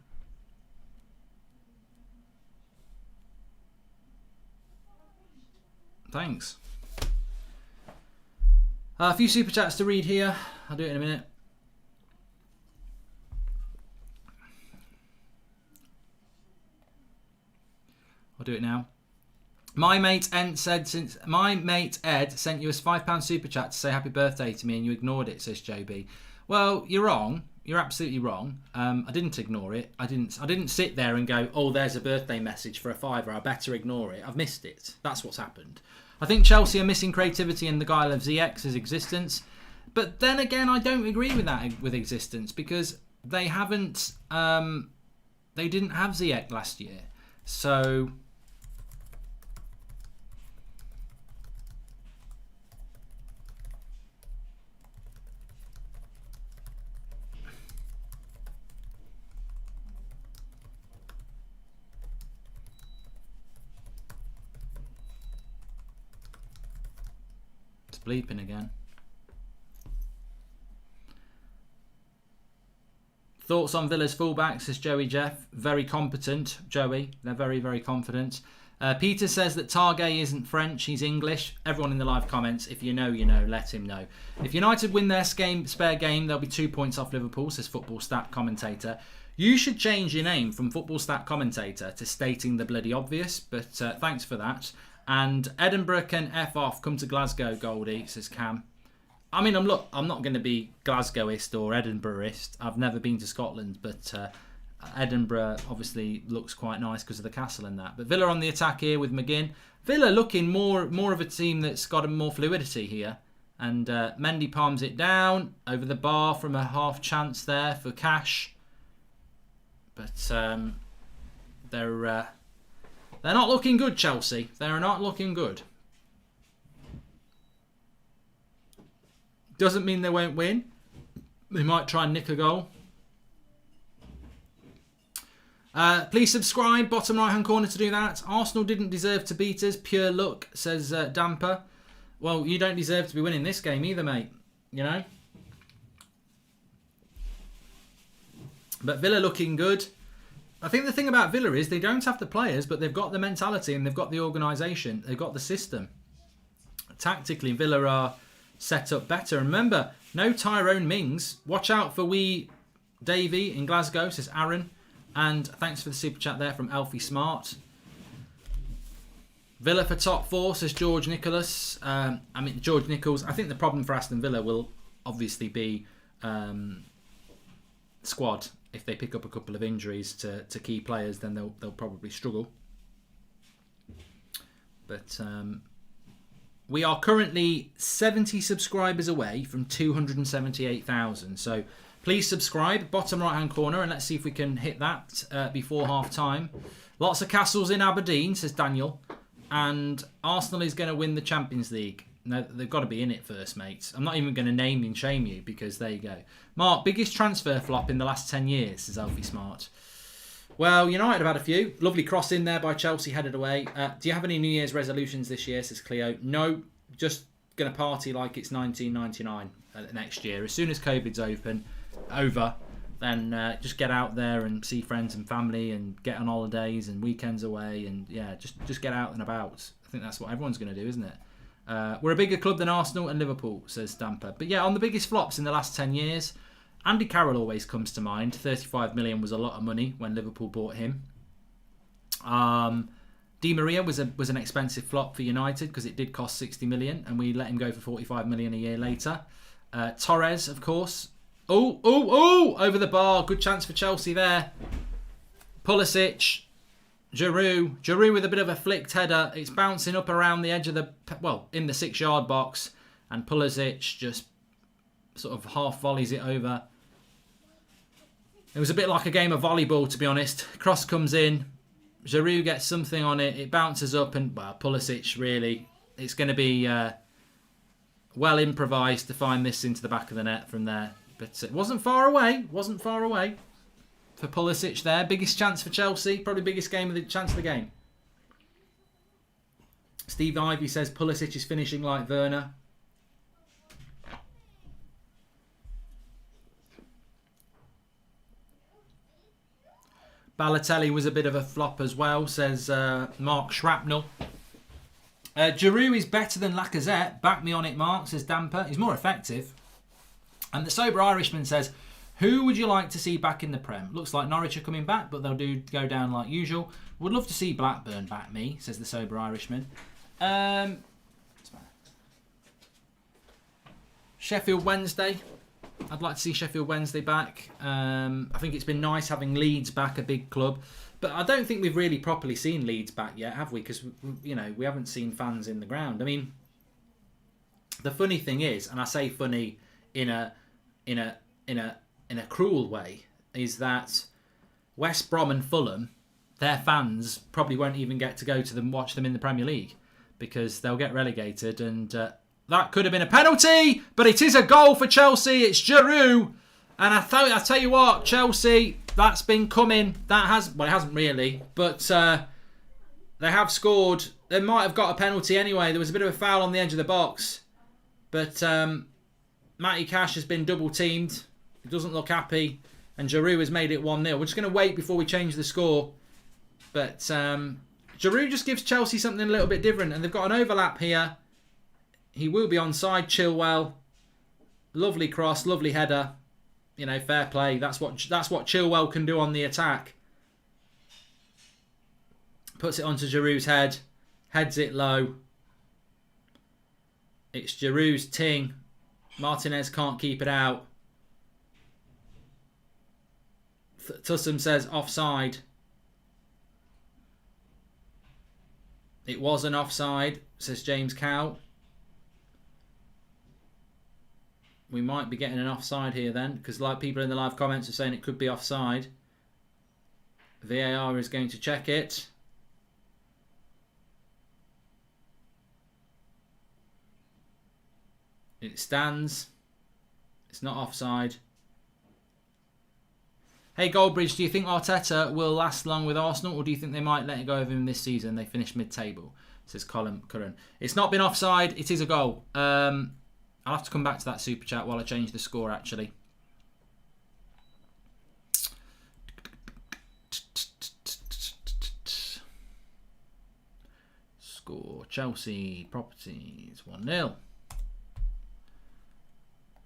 Thanks. A few super chats to read here. I'll do it in a minute. I'll do it now. My mate Ed sent you a £5 super chat to say happy birthday to me and you ignored it, says Joe B. Well, you're wrong. You're absolutely wrong. I didn't ignore it. I didn't sit there and go, oh, there's a birthday message for a £5. I better ignore it. I've missed it. That's what's happened. I think Chelsea are missing creativity in the guile of ZX's existence. But then again, I don't agree with that with existence because they haven't. They didn't have ZX last year. So bleeping again. Thoughts on Villa's fullbacks, says Joey Jeff. Very competent, Joey. They're very, very confident. Peter says that Targay isn't French, he's English. Everyone in the live comments, if you know, you know, let him know. If United win their spare game, there'll be 2 points off Liverpool, says Football Stat Commentator. You should change your name from Football Stat Commentator to Stating the Bloody Obvious, but thanks for that. And Edinburgh can F off, come to Glasgow, Goldie, says Cam. I mean, I'm not going to be Glasgowist or Edinburghist. I've never been to Scotland, but Edinburgh obviously looks quite nice because of the castle and that. But Villa on the attack here with McGinn. Villa looking more of a team that's got more fluidity here. And Mendy palms it down over the bar from a half chance there for Cash. But they're not looking good, Chelsea. They're not looking good. Doesn't mean they won't win. They might try and nick a goal. Please subscribe, bottom right hand corner to do that. Arsenal didn't deserve to beat us. Pure luck, says Damper. Well, you don't deserve to be winning this game either, mate. You know? But Villa looking good. I think the thing about Villa is they don't have the players, but they've got the mentality and they've got the organisation. They've got the system. Tactically, Villa are set up better. And remember, no Tyrone Mings. Watch out for wee Davey in Glasgow, says Aaron. And thanks for the super chat there from Alfie Smart. Villa for top 4, says George Nicholas. George Nichols. I think the problem for Aston Villa will obviously be squad. If they pick up a couple of injuries to key players, then they'll probably struggle. But we are currently 70 subscribers away from 278,000. So please subscribe, bottom right hand corner, and let's see if we can hit that before half time. Lots of castles in Aberdeen, says Daniel. And Arsenal is going to win the Champions League. No, they've got to be in it first, mates. I'm not even going to name and shame you because there you go. Mark, biggest transfer flop in the last 10 years, says Alfie Smart. Well, United have had a few. Lovely cross in there by Chelsea, headed away. Do you have any New Year's resolutions this year, says Cleo? No, just going to party like it's 1999 next year. As soon as COVID's over, then just get out there and see friends and family and get on holidays and weekends away and yeah, just get out and about. I think that's what everyone's going to do, isn't it? We're a bigger club than Arsenal and Liverpool, says Stamper. But yeah, on the biggest flops in the last 10 years, Andy Carroll always comes to mind. 35 million was a lot of money when Liverpool bought him. Di Maria was an expensive flop for United because it did cost 60 million and we let him go for 45 million a year later. Torres, of course. Oh, over the bar. Good chance for Chelsea there. Pulisic. Giroud with a bit of a flicked header. It's bouncing up around the edge of in the 6-yard box. And Pulisic just sort of half volleys it over. It was a bit like a game of volleyball, to be honest. Cross comes in. Giroud gets something on it. It bounces up and, Pulisic really. It's going to be well improvised to find this into the back of the net from there. But it wasn't far away. For Pulisic there. Biggest chance for Chelsea. Probably biggest chance of the game. Steve Ivey says Pulisic is finishing like Werner. Balotelli was a bit of a flop as well, says Mark Shrapnel. Giroud is better than Lacazette. Back me on it, Mark, says Damper. He's more effective. And the Sober Irishman says, who would you like to see back in the Prem? Looks like Norwich are coming back, but they'll go down like usual. Would love to see Blackburn back, me, says the Sober Irishman. Sheffield Wednesday. I'd like to see Sheffield Wednesday back. I think it's been nice having Leeds back, a big club. But I don't think we've really properly seen Leeds back yet, have we? Because, you know, we haven't seen fans in the ground. I mean, the funny thing is, and I say funny in a cruel way, is that West Brom and Fulham, their fans probably won't even get to go to them, watch them in the Premier League, because they'll get relegated. And that could have been a penalty, but it is a goal for Chelsea. It's Giroud. And I tell you what, Chelsea, that's been coming. It hasn't really, but they have scored. They might have got a penalty anyway. There was a bit of a foul on the edge of the box, but Matty Cash has been double teamed. He doesn't look happy, and Giroud has made it 1-0. We're just going to wait before we change the score, but Giroud just gives Chelsea something a little bit different, and they've got an overlap here. He will be onside. Chilwell, lovely cross, lovely header. You know, fair play. That's what Chilwell can do on the attack. Puts it onto Giroud's head. Heads it low. It's Giroud's ting. Martinez can't keep it out. Tussum says offside. It was an offside, says James Cow. We might be getting an offside here then, because like people in the live comments are saying it could be offside. VAR is going to check it. It stands. It's not offside. Hey Goldbridge, do you think Arteta will last long with Arsenal, or do you think they might let it go of him this season? They finished mid-table, says Colin Curran. It's not been offside. It is a goal. I'll have to come back to that super chat while I change the score, actually. Score. Chelsea Properties 1-0.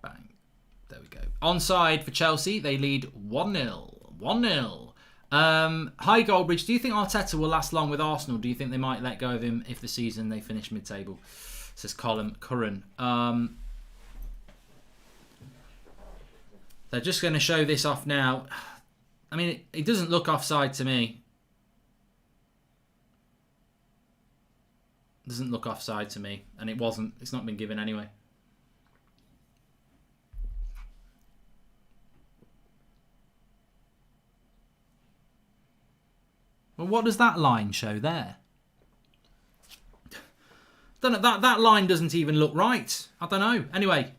Bang. There we go. Onside for Chelsea. They lead 1-0. 1-0. Hi Goldbridge. Do you think Arteta will last long with Arsenal? Do you think they might let go of him if the season they finish mid-table? Says Colin Curran. They're just going to show this off now. I mean, it doesn't look offside to me. It doesn't look offside to me. And it wasn't. It's not been given anyway. Well, what does that line show there? Don't know, that line doesn't even look right. I don't know. Anyway,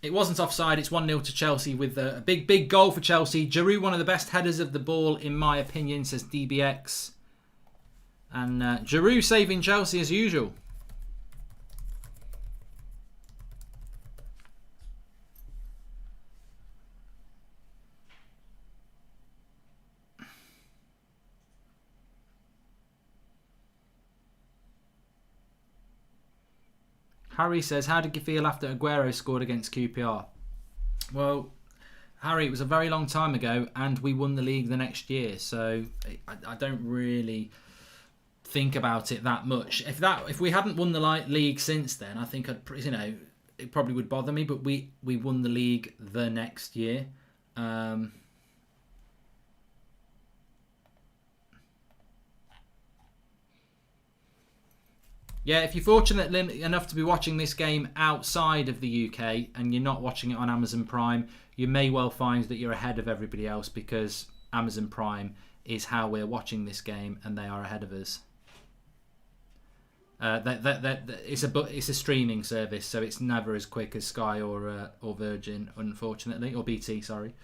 it wasn't offside. It's 1-0 to Chelsea with a big goal for Chelsea. Giroud, one of the best headers of the ball, in my opinion, says DBX. And Giroud saving Chelsea as usual. Harry says, how did you feel after Aguero scored against QPR? Well, Harry, it was a very long time ago and we won the league the next year. So I don't really think about it that much. If we hadn't won the league since then, I think it probably would bother me. But we won the league the next year. Yeah, if you're fortunate enough to be watching this game outside of the UK and you're not watching it on Amazon Prime, you may well find that you're ahead of everybody else because Amazon Prime is how we're watching this game and they are ahead of us. It's a streaming service, so it's never as quick as Sky or Virgin, unfortunately, or BT, sorry.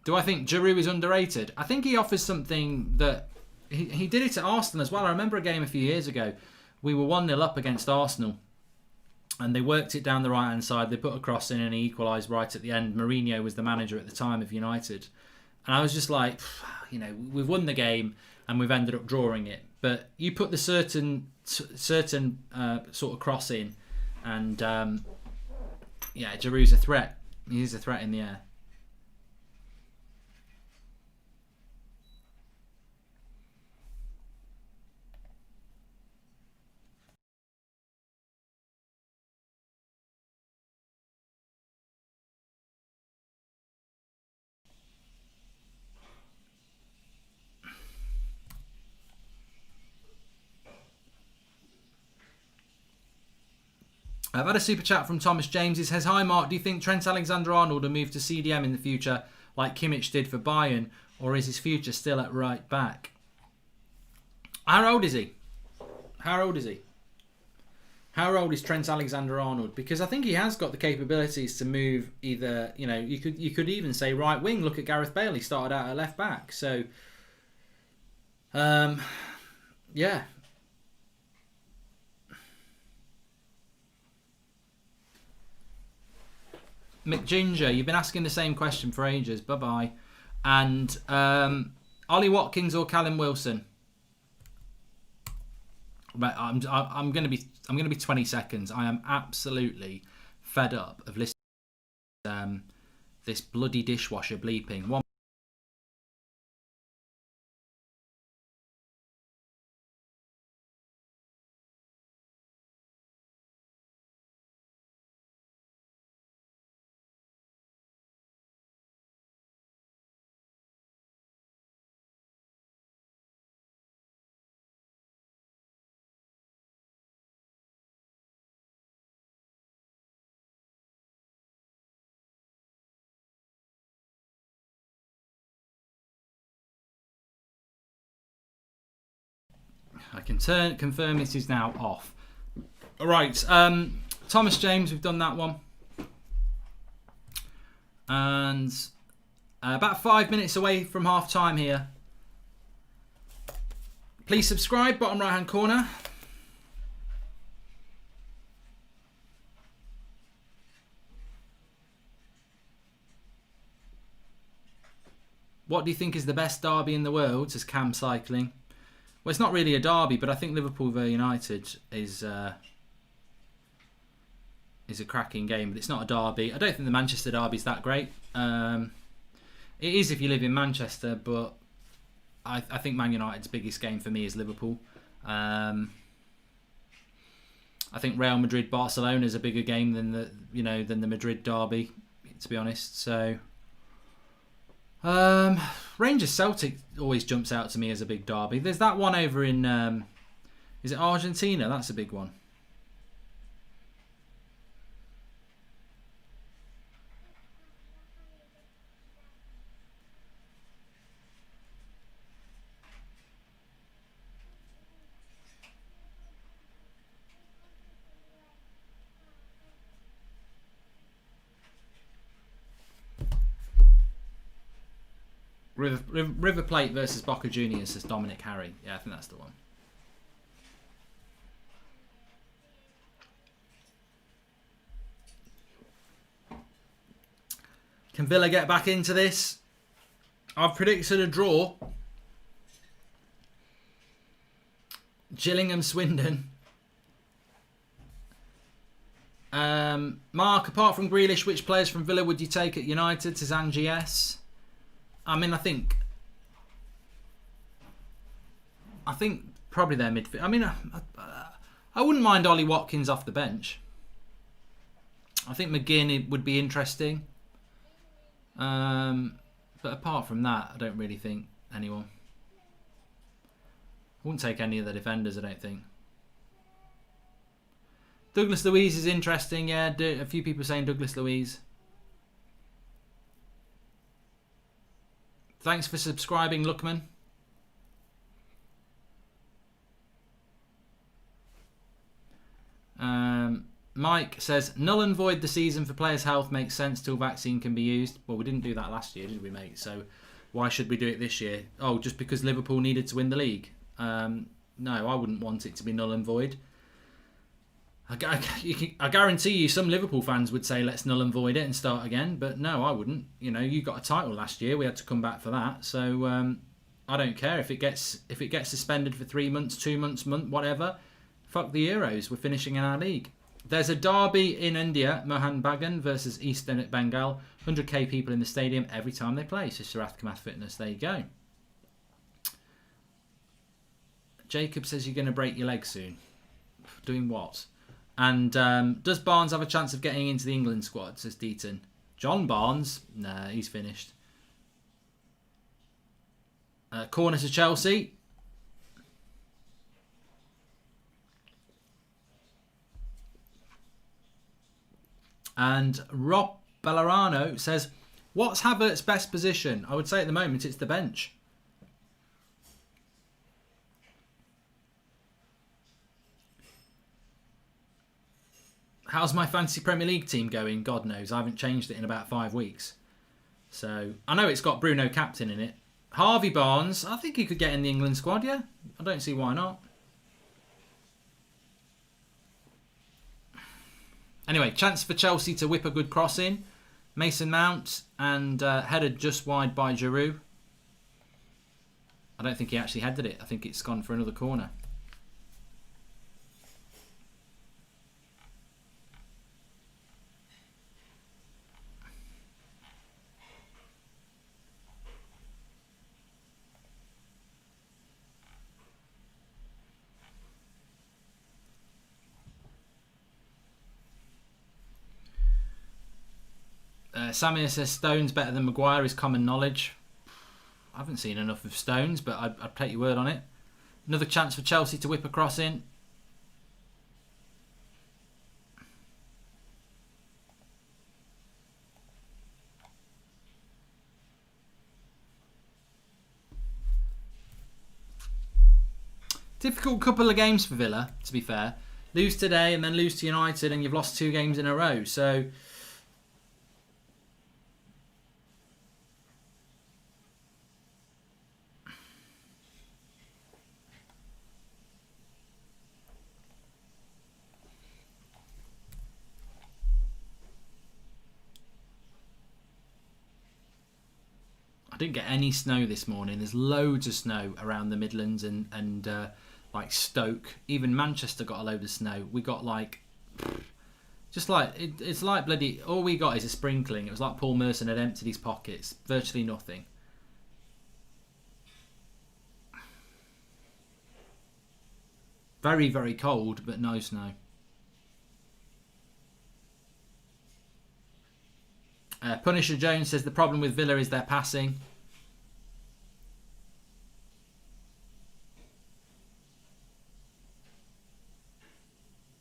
Do I think Giroud is underrated? I think he offers something that... He did it at Aston as well. I remember a game a few years ago. We were 1-0 up against Arsenal. And they worked it down the right-hand side. They put a cross in and he equalised right at the end. Mourinho was the manager at the time of United. And I was just like, you know, we've won the game and we've ended up drawing it. But you put the certain sort of cross in and, yeah, Giroud's a threat. He's a threat in the air. I've had a super chat from Thomas James. He says, hi Mark, do you think Trent Alexander-Arnold will move to CDM in the future like Kimmich did for Bayern, or is his future still at right back? How old is he? How old is he? How old is Trent Alexander-Arnold? Because I think he has got the capabilities to move either, you know, you could even say right wing. Look at Gareth Bale. He started out at left back. So, yeah. McGinger, you've been asking the same question for ages. Bye-bye. And Ollie Watkins or Callum Wilson? Right, I'm going to be 20 seconds. I am absolutely fed up of listening to this bloody dishwasher bleeping. One. I can confirm this is now off. All right, Thomas James, we've done that one. And about 5 minutes away from half time here. Please subscribe, bottom right hand corner. What do you think is the best derby in the world? Says Cam Cycling. Well, it's not really a derby, but I think Liverpool v United is a cracking game, but it's not a derby. I don't think the Manchester derby is that great. It is if you live in Manchester, but I think Man United's biggest game for me is Liverpool. I think Real Madrid Barcelona is a bigger game than the Madrid derby, to be honest. So. Rangers Celtic always jumps out to me as a big derby. There's that one over in is it Argentina? That's a big one. River Plate versus Boca Juniors, says Dominic Harry. Yeah, I think that's the one. Can Villa get back into this? I've predicted a draw. Gillingham, Swindon. Mark, apart from Grealish, which players from Villa would you take at United? Says Angie S. I mean, I think probably their midfield. I mean, I wouldn't mind Ollie Watkins off the bench. I think McGinn would be interesting. But apart from that, I don't really think anyone. I wouldn't take any of the defenders, I don't think. Douglas Luiz is interesting, yeah. A few people saying Douglas Luiz. Thanks for subscribing, Lookman. Mike says, null and void the season for players' health makes sense till vaccine can be used. Well, we didn't do that last year, did we, mate? So why should we do it this year? Oh, just because Liverpool needed to win the league? No, I wouldn't want it to be null and void. I guarantee you some Liverpool fans would say let's null and void it and start again, but no, I wouldn't. You know, you got a title last year, we had to come back for that, so I don't care if it gets suspended for 3 months, 2 months, whatever. Fuck the Euros, we're finishing in our league. There's a derby in India, Mohan Bagan versus Eastern at Bengal. 100k people in the stadium every time they play. So Sarath Kamath Fitness, there you go. Jacob says you're going to break your leg soon. Doing what? And does Barnes have a chance of getting into the England squad, says Deaton. John Barnes? Nah, he's finished. Corner to Chelsea. And Rob Bellarano says, what's Havertz's best position? I would say at the moment it's the bench. How's my fantasy Premier League team going? God knows. I haven't changed it in about 5 weeks. So, I know it's got Bruno captain in it. Harvey Barnes, I think he could get in the England squad, yeah? I don't see why not. Anyway, chance for Chelsea to whip a good cross in. Mason Mount and headed just wide by Giroud. I don't think he actually headed it. I think it's gone for another corner. Samir says Stones better than Maguire is common knowledge. I haven't seen enough of Stones, but I'd take your word on it. Another chance for Chelsea to whip a cross in. Difficult couple of games for Villa, to be fair. Lose today and then lose to United, and you've lost 2 games in a row. So I didn't get any snow this morning. There's loads of snow around the Midlands and like Stoke. Even Manchester got a load of snow. We got like, just like, it's like bloody, all we got is a sprinkling. It was like Paul Merson had emptied his pockets. Virtually nothing. Very, very cold, but no snow. Punisher Jones says the problem with Villa is their passing.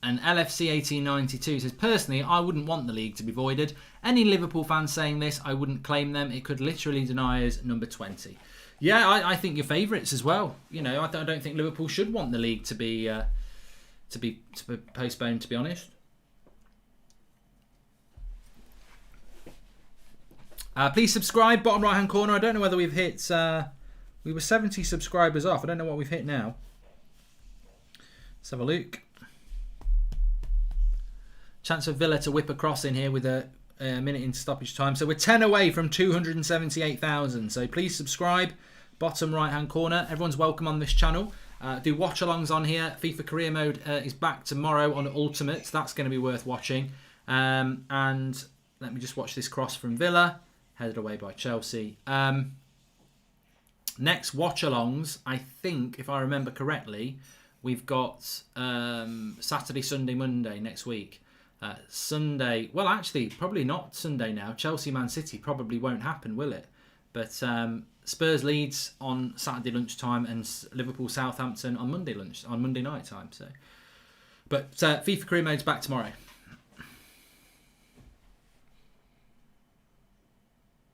And LFC 1892 says, personally, I wouldn't want the league to be voided. Any Liverpool fans saying this, I wouldn't claim them. It could literally deny us number 20. Yeah, I think you're favourites as well. You know, I don't think Liverpool should want the league to be postponed, to be honest. Please subscribe, bottom right hand corner. I don't know whether we've hit, we were 70 subscribers off. I don't know what we've hit now. Let's have a look. Chance of Villa to whip a cross in here with a minute in stoppage time. So we're 10 away from 278,000. So please subscribe, bottom right hand corner. Everyone's welcome on this channel. Do watch alongs on here. FIFA Career Mode is back tomorrow on Ultimate. That's going to be worth watching. And let me just watch this cross from Villa. Headed away by Chelsea. Next watch-alongs, I think, if I remember correctly, we've got Saturday, Sunday, Monday next week. Sunday, well, actually, probably not Sunday now. Chelsea, Man City probably won't happen, will it? But Spurs Leeds on Saturday lunchtime and Liverpool Southampton on Monday night time. So, but FIFA Career Mode's back tomorrow.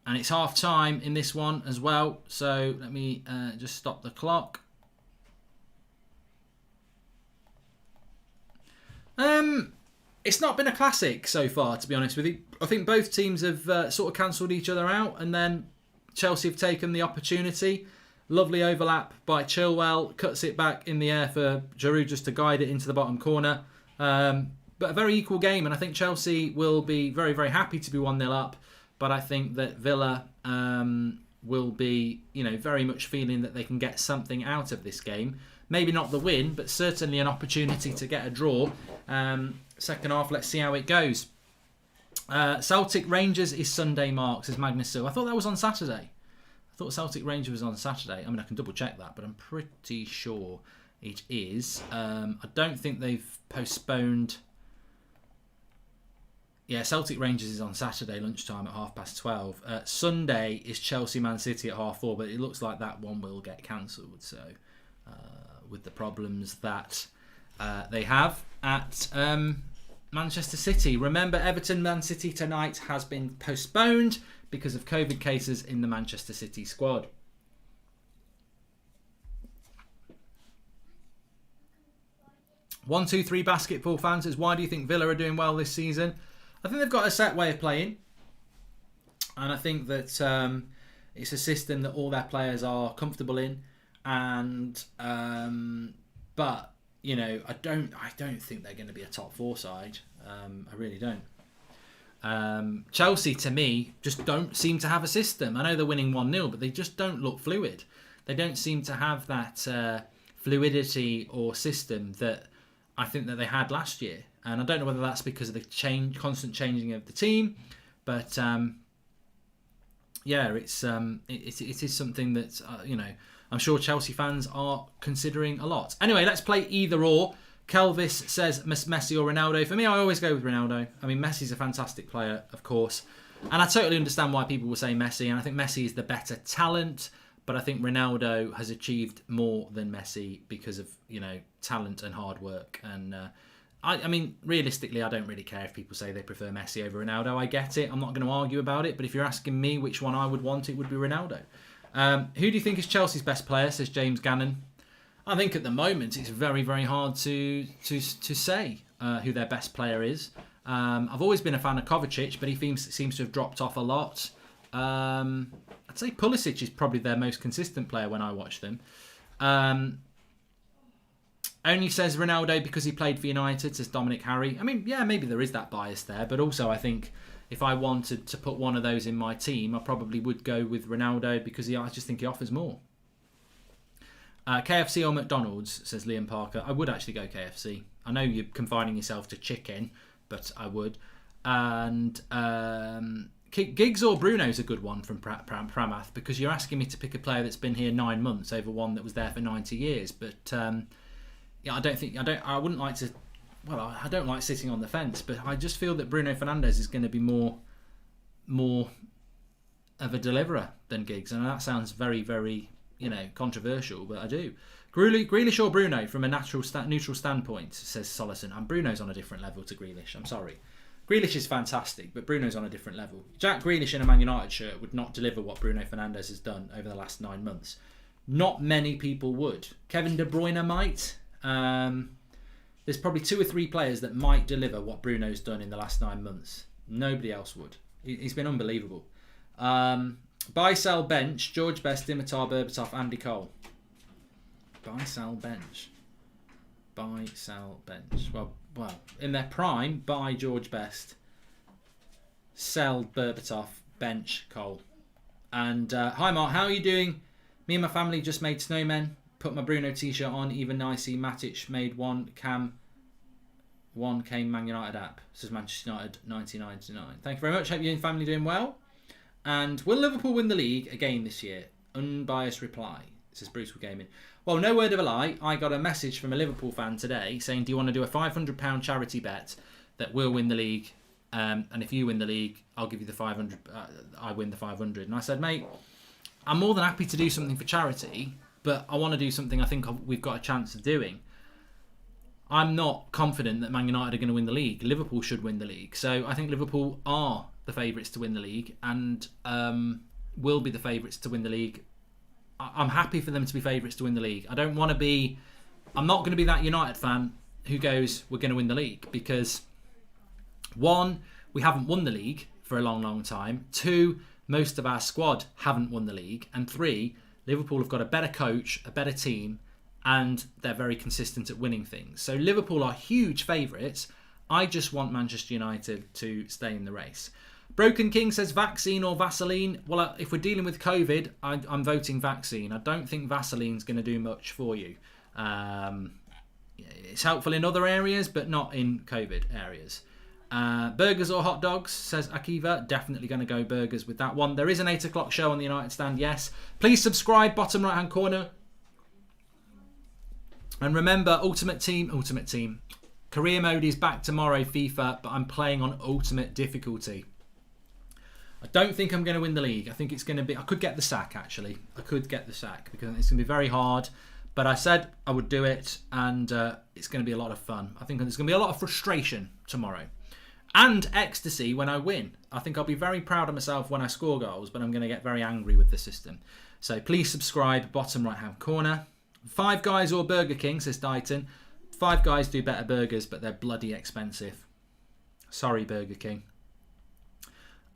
And it's half time in this one as well. So let me just stop the clock. It's not been a classic so far, to be honest with you. I think both teams have sort of cancelled each other out, and then Chelsea have taken the opportunity. Lovely overlap by Chilwell, cuts it back in the air for Giroud just to guide it into the bottom corner. But a very equal game, and I think Chelsea will be very, very happy to be 1-0 up. But I think that Villa will be, very much feeling that they can get something out of this game. Maybe not the win, but certainly an opportunity to get a draw. Second half, let's see how it goes. Celtic Rangers is Sunday, Mark, says Magnus Sill. I thought that was on Saturday. I thought Celtic Rangers was on Saturday. I mean, I can double check that, but I'm pretty sure it is. I don't think they've postponed. Yeah, Celtic Rangers is on Saturday lunchtime at 12:30. Sunday is Chelsea Man City at 4:30, but it looks like that one will get cancelled. So, with the problems that they have at Manchester City. Remember, Everton Man City tonight has been postponed because of COVID cases in the Manchester City squad. One, two, three basketball fans says, why do you think Villa are doing well this season? I think they've got a set way of playing, and I think that it's a system that all their players are comfortable in. And but I don't think they're going to be a top 4 side. I really don't. Chelsea, to me, just don't seem to have a system. I know they're winning 1-0, but they just don't look fluid. They don't seem to have that fluidity or system that I think that they had last year. And I don't know whether that's because of the constant changing of the team, but it is something that I'm sure Chelsea fans are considering a lot. Anyway, let's play either or. Kelvis says Messi or Ronaldo. For me, I always go with Ronaldo. I mean, Messi's a fantastic player, of course. And I totally understand why people will say Messi. And I think Messi is the better talent. But I think Ronaldo has achieved more than Messi because of, talent and hard work. And I mean, realistically, I don't really care if people say they prefer Messi over Ronaldo. I get it. I'm not going to argue about it. But if you're asking me which one I would want, it would be Ronaldo. Who do you think is Chelsea's best player, says James Gannon? I think at the moment it's very, very hard to say who their best player is. I've always been a fan of Kovacic, but he seems to have dropped off a lot. I'd say Pulisic is probably their most consistent player when I watch them. Only says Ronaldo because he played for United, says Dominic Harry. I mean, yeah, maybe there is that bias there, but also I think if I wanted to put one of those in my team, I probably would go with Ronaldo because I just think he offers more. KFC or McDonald's, says Liam Parker. I would actually go KFC. I know you're confining yourself to chicken, but I would. And Giggs or Bruno's a good one from Pramath because you're asking me to pick a player that's been here 9 months over one that was there for 90 years. But I wouldn't like to. Well, I don't like sitting on the fence, but I just feel that Bruno Fernandes is going to be more of a deliverer than Giggs, and that sounds very, very controversial, but I do. Grealish or Bruno from a neutral standpoint, says Solison. And Bruno's on a different level to Grealish. I'm sorry. Grealish is fantastic, but Bruno's on a different level. Jack Grealish in a Man United shirt would not deliver what Bruno Fernandes has done over the last 9 months. Not many people would. Kevin De Bruyne might. There's probably 2 or 3 players that might deliver what Bruno's done in the last 9 months. Nobody else would. He's been unbelievable. Buy, sell, bench. George Best, Dimitar Berbatov, Andy Cole. Buy, sell, bench. Buy, sell, bench. Well, in their prime, buy George Best. Sell Berbatov, bench Cole. And hi Mark, how are you doing? Me and my family just made snowmen. Put my Bruno t-shirt on. Even Nicey Matic made one. One came Man United app. Says Manchester United 1999. Thank you very much. Hope you and family doing well. And will Liverpool win the league again this year? Unbiased reply. Says Bruce for Gaming. Well, no word of a lie. I got a message from a Liverpool fan today saying, do you want to do a £500 charity bet that we'll win the league? And if you win the league, I'll give you the 500. I win the 500. And I said, mate, I'm more than happy to do something for charity, but I want to do something I think we've got a chance of doing. I'm not confident that Man United are going to win the league. Liverpool should win the league. So I think Liverpool are the favourites to win the league and will be the favourites to win the league. I'm happy for them to be favourites to win the league. I'm not going to be that United fan who goes, we're going to win the league, because One, we haven't won the league for a long, long time. Two, most of our squad haven't won the league. And three, Liverpool have got a better coach, a better team, and they're very consistent at winning things. So Liverpool are huge favourites. I just want Manchester United to stay in the race. Broken King says vaccine or Vaseline. Well, if we're dealing with COVID, I'm voting vaccine. I don't think Vaseline's going to do much for you. It's helpful in other areas, but not in COVID areas. Burgers or hot dogs, says Akiva. Definitely going to go burgers with that one. There is an 8 o'clock show on the United Stand, yes. Please subscribe, bottom right hand corner. And remember, Ultimate Team. Career mode is back tomorrow, FIFA, but I'm playing on Ultimate difficulty. I don't think I'm going to win the league. I think it's going to be... I could get the sack, actually. I could get the sack because it's going to be very hard. But I said I would do it, and it's going to be a lot of fun. I think there's going to be a lot of frustration tomorrow. And ecstasy when I win. I think I'll be very proud of myself when I score goals, but I'm going to get very angry with the system. So please subscribe, bottom right-hand corner. Five Guys or Burger King, says Dighton. Five Guys do better burgers, but they're bloody expensive. Sorry, Burger King.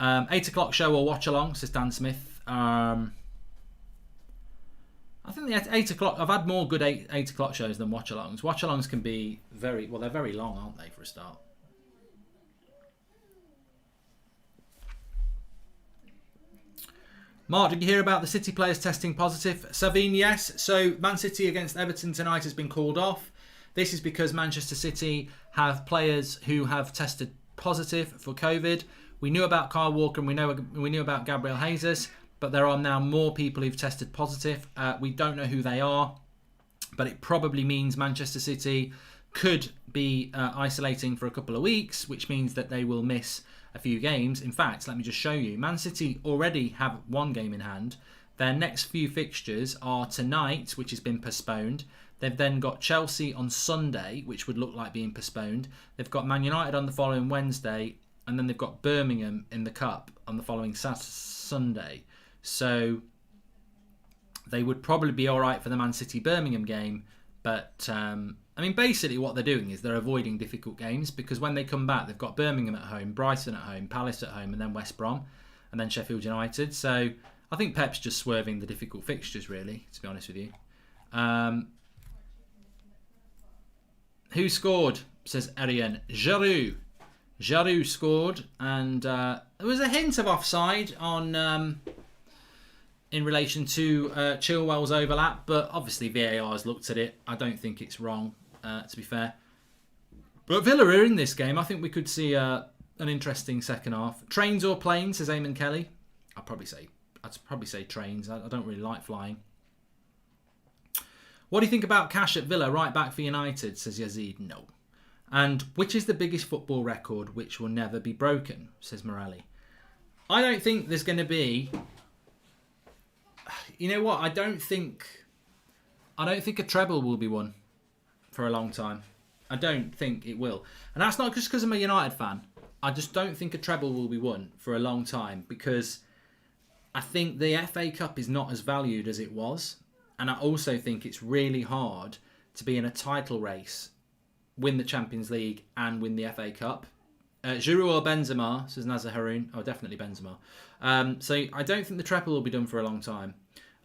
8 o'clock show or watch along, says Dan Smith. I think the 8 o'clock... I've had more good 8 o'clock shows than watch alongs. Watch alongs can be very... Well, they're very long, aren't they, for a start? Mark, did you hear about the City players testing positive? Savine, yes. So Man City against Everton tonight has been called off. This is because Manchester City have players who have tested positive for COVID. We knew about Kyle Walker and we knew about Gabriel Jesus, but there are now more people who've tested positive. We don't know who they are, but it probably means Manchester City could be isolating for a couple of weeks, which means that they will miss a few games. In fact, let me just show you. Man City already have one game in hand. Their next few fixtures are tonight, which has been postponed. They've then got Chelsea on Sunday, which would look like being postponed. They've got Man United on the following Wednesday, and then they've got Birmingham in the Cup on the following Sunday. So they would probably be all right for the Man City Birmingham game, but I mean, basically what they're doing is they're avoiding difficult games because when they come back, they've got Birmingham at home, Brighton at home, Palace at home, and then West Brom, and then Sheffield United. So I think Pep's just swerving the difficult fixtures, really, to be honest with you. Who scored? Says Ariane. Giroud. Giroud scored, and there was a hint of offside on in relation to Chilwell's overlap, but obviously VAR has looked at it. I don't think it's wrong, to be fair. But Villa are in this game. I think we could see an interesting second half. Trains or planes, says Eamon Kelly. I'd probably say trains. I don't really like flying. What do you think about Cash at Villa? Right back for United, says Yazid. No. And which is the biggest football record which will never be broken, says Morelli. I don't think there's going to be... You know what? I don't think a treble will be won for a long time. I don't think it will. And that's not just because I'm a United fan. I just don't think a treble will be won for a long time because I think the FA Cup is not as valued as it was. And I also think it's really hard to be in a title race, win the Champions League and win the FA Cup. Giroud or Benzema, says Nazar Haroun. Oh, definitely Benzema. So I don't think the treble will be done for a long time.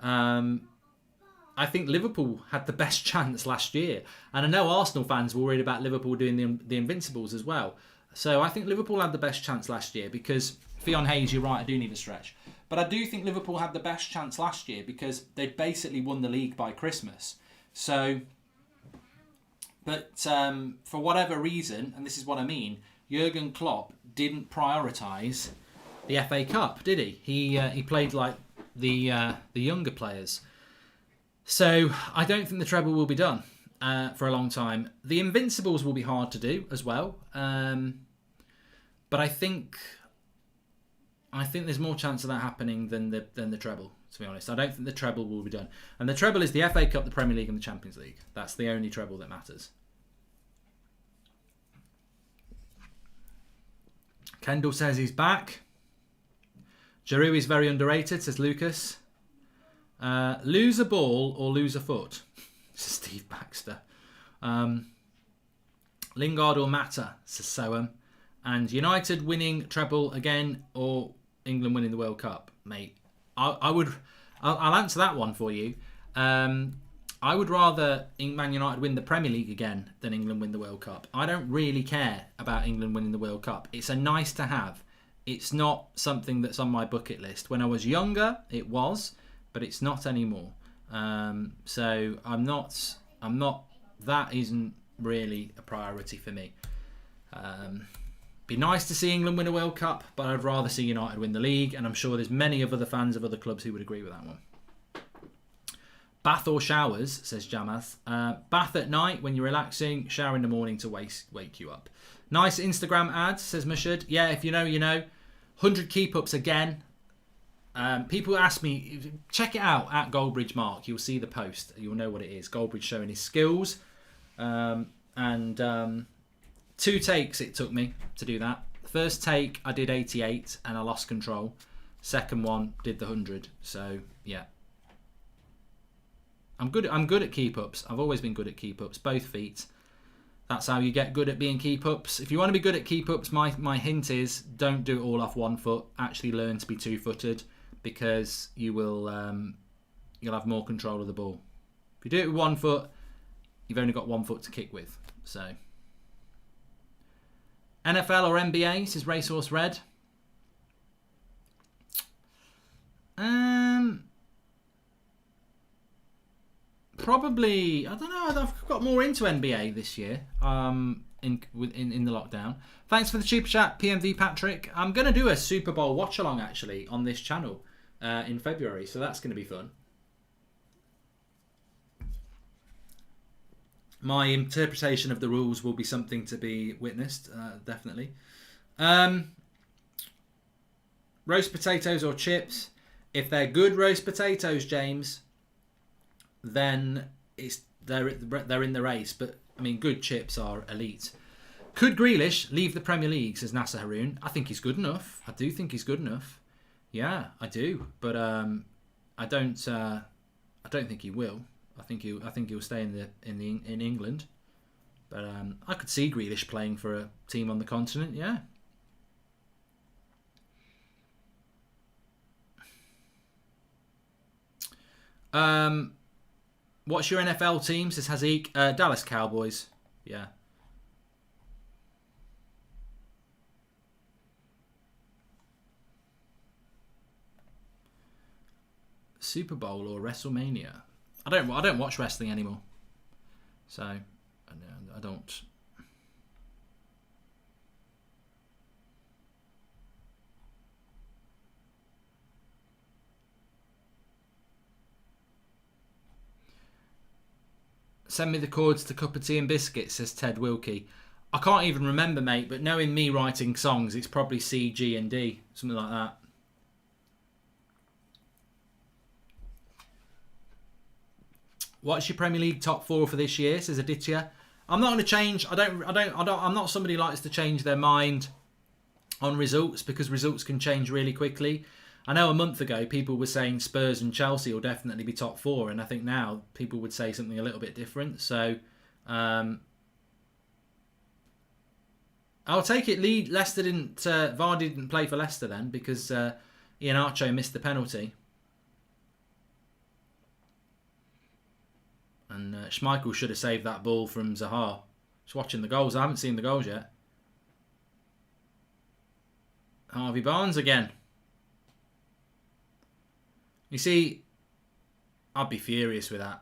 I think Liverpool had the best chance last year. And I know Arsenal fans were worried about Liverpool doing the Invincibles as well. So I think Liverpool had the best chance last year because, Fionn Hayes, you're right, I do need a stretch. But I do think Liverpool had the best chance last year because they basically won the league by Christmas. So... But for whatever reason, and this is what I mean, Jurgen Klopp didn't prioritise the FA Cup, did he? He played like the younger players. So I don't think the treble will be done for a long time. The Invincibles will be hard to do as well. But I think there's more chance of that happening than the treble, to be honest. I don't think the treble will be done. And the treble is the FA Cup, the Premier League and the Champions League. That's the only treble that matters. Kendall says he's back. Giroud is very underrated, says Lucas. Lose a ball or lose a foot, says Steve Baxter. Lingard or Mata, says Soham. And United winning treble again or England winning the World Cup, mate. I'll answer that one for you. I would rather Man United win the Premier League again than England win the World Cup. I don't really care about England winning the World Cup. It's a nice to have. It's not something that's on my bucket list. When I was younger, it was, but it's not anymore. So I'm not. That isn't really a priority for me. Be nice to see England win a World Cup, but I'd rather see United win the league, and I'm sure there's many of other fans of other clubs who would agree with that one. Bath or showers, says Jamaz. Bath at night when you're relaxing, shower in the morning to wake you up. Nice Instagram ad, says Mushad. Yeah, if you know, you know. 100 keep-ups again. People ask me, check it out at Goldbridge Mark. You'll see the post. You'll know what it is. Goldbridge showing his skills. And 2 takes it took me to do that. First take, I did 88 and I lost control. Second one, did the 100. So, yeah. I'm good at keep-ups. I've always been good at keep-ups, both feet. That's how you get good at being keep-ups. If you want to be good at keep-ups, my hint is don't do it all off one foot. Actually learn to be two-footed because you will you'll have more control of the ball. If you do it with one foot, you've only got one foot to kick with. So NFL or NBA, says Racehorse Red. Probably, I don't know. I've got more into NBA this year. In the lockdown. Thanks for the super chat, PMV Patrick. I'm going to do a Super Bowl watch along actually on this channel in February, so that's going to be fun. My interpretation of the rules will be something to be witnessed, definitely. Roast potatoes or chips? If they're good roast potatoes, James, then they're in the race. But I mean, good chips are elite. Could Grealish leave the Premier League, says Nasser Haroon? I think he's good enough. I do think he's good enough. Yeah, I do. But I don't think he will. I think he'll stay in England. But I could see Grealish playing for a team on the continent. Yeah. What's your NFL team? Says Hazik. Dallas Cowboys. Yeah. Super Bowl or WrestleMania? I don't watch wrestling anymore. So I don't. Send me the chords to Cup of Tea and Biscuits, says Ted Wilkie. I can't even remember, mate, but knowing me writing songs, it's probably C, G and D. Something like that. What's your Premier League top 4 for this year, says Aditya. I'm not going to change. I'm not somebody who likes to change their mind on results because results can change really quickly. I know a month ago people were saying Spurs and Chelsea will definitely be top 4, and I think now people would say something a little bit different. So I'll take it. Leicester didn't. Vardy didn't play for Leicester then because Iheanacho missed the penalty, and Schmeichel should have saved that ball from Zaha. Just watching the goals. I haven't seen the goals yet. Harvey Barnes again. You see, I'd be furious with that.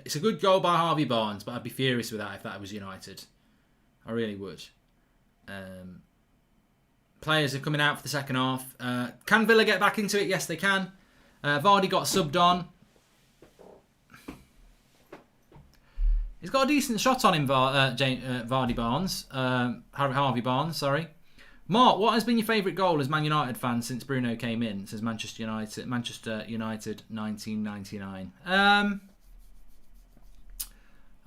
It's a good goal by Harvey Barnes, but I'd be furious with that if that was United. I really would. Players are coming out for the second half. Can Villa get back into it? Yes, they can. Vardy got subbed on. He's got a decent shot on him, Vardy Barnes. Harvey Barnes, sorry. Mark, what has been your favourite goal as Man United fan since Bruno came in? It says Manchester United 1999. I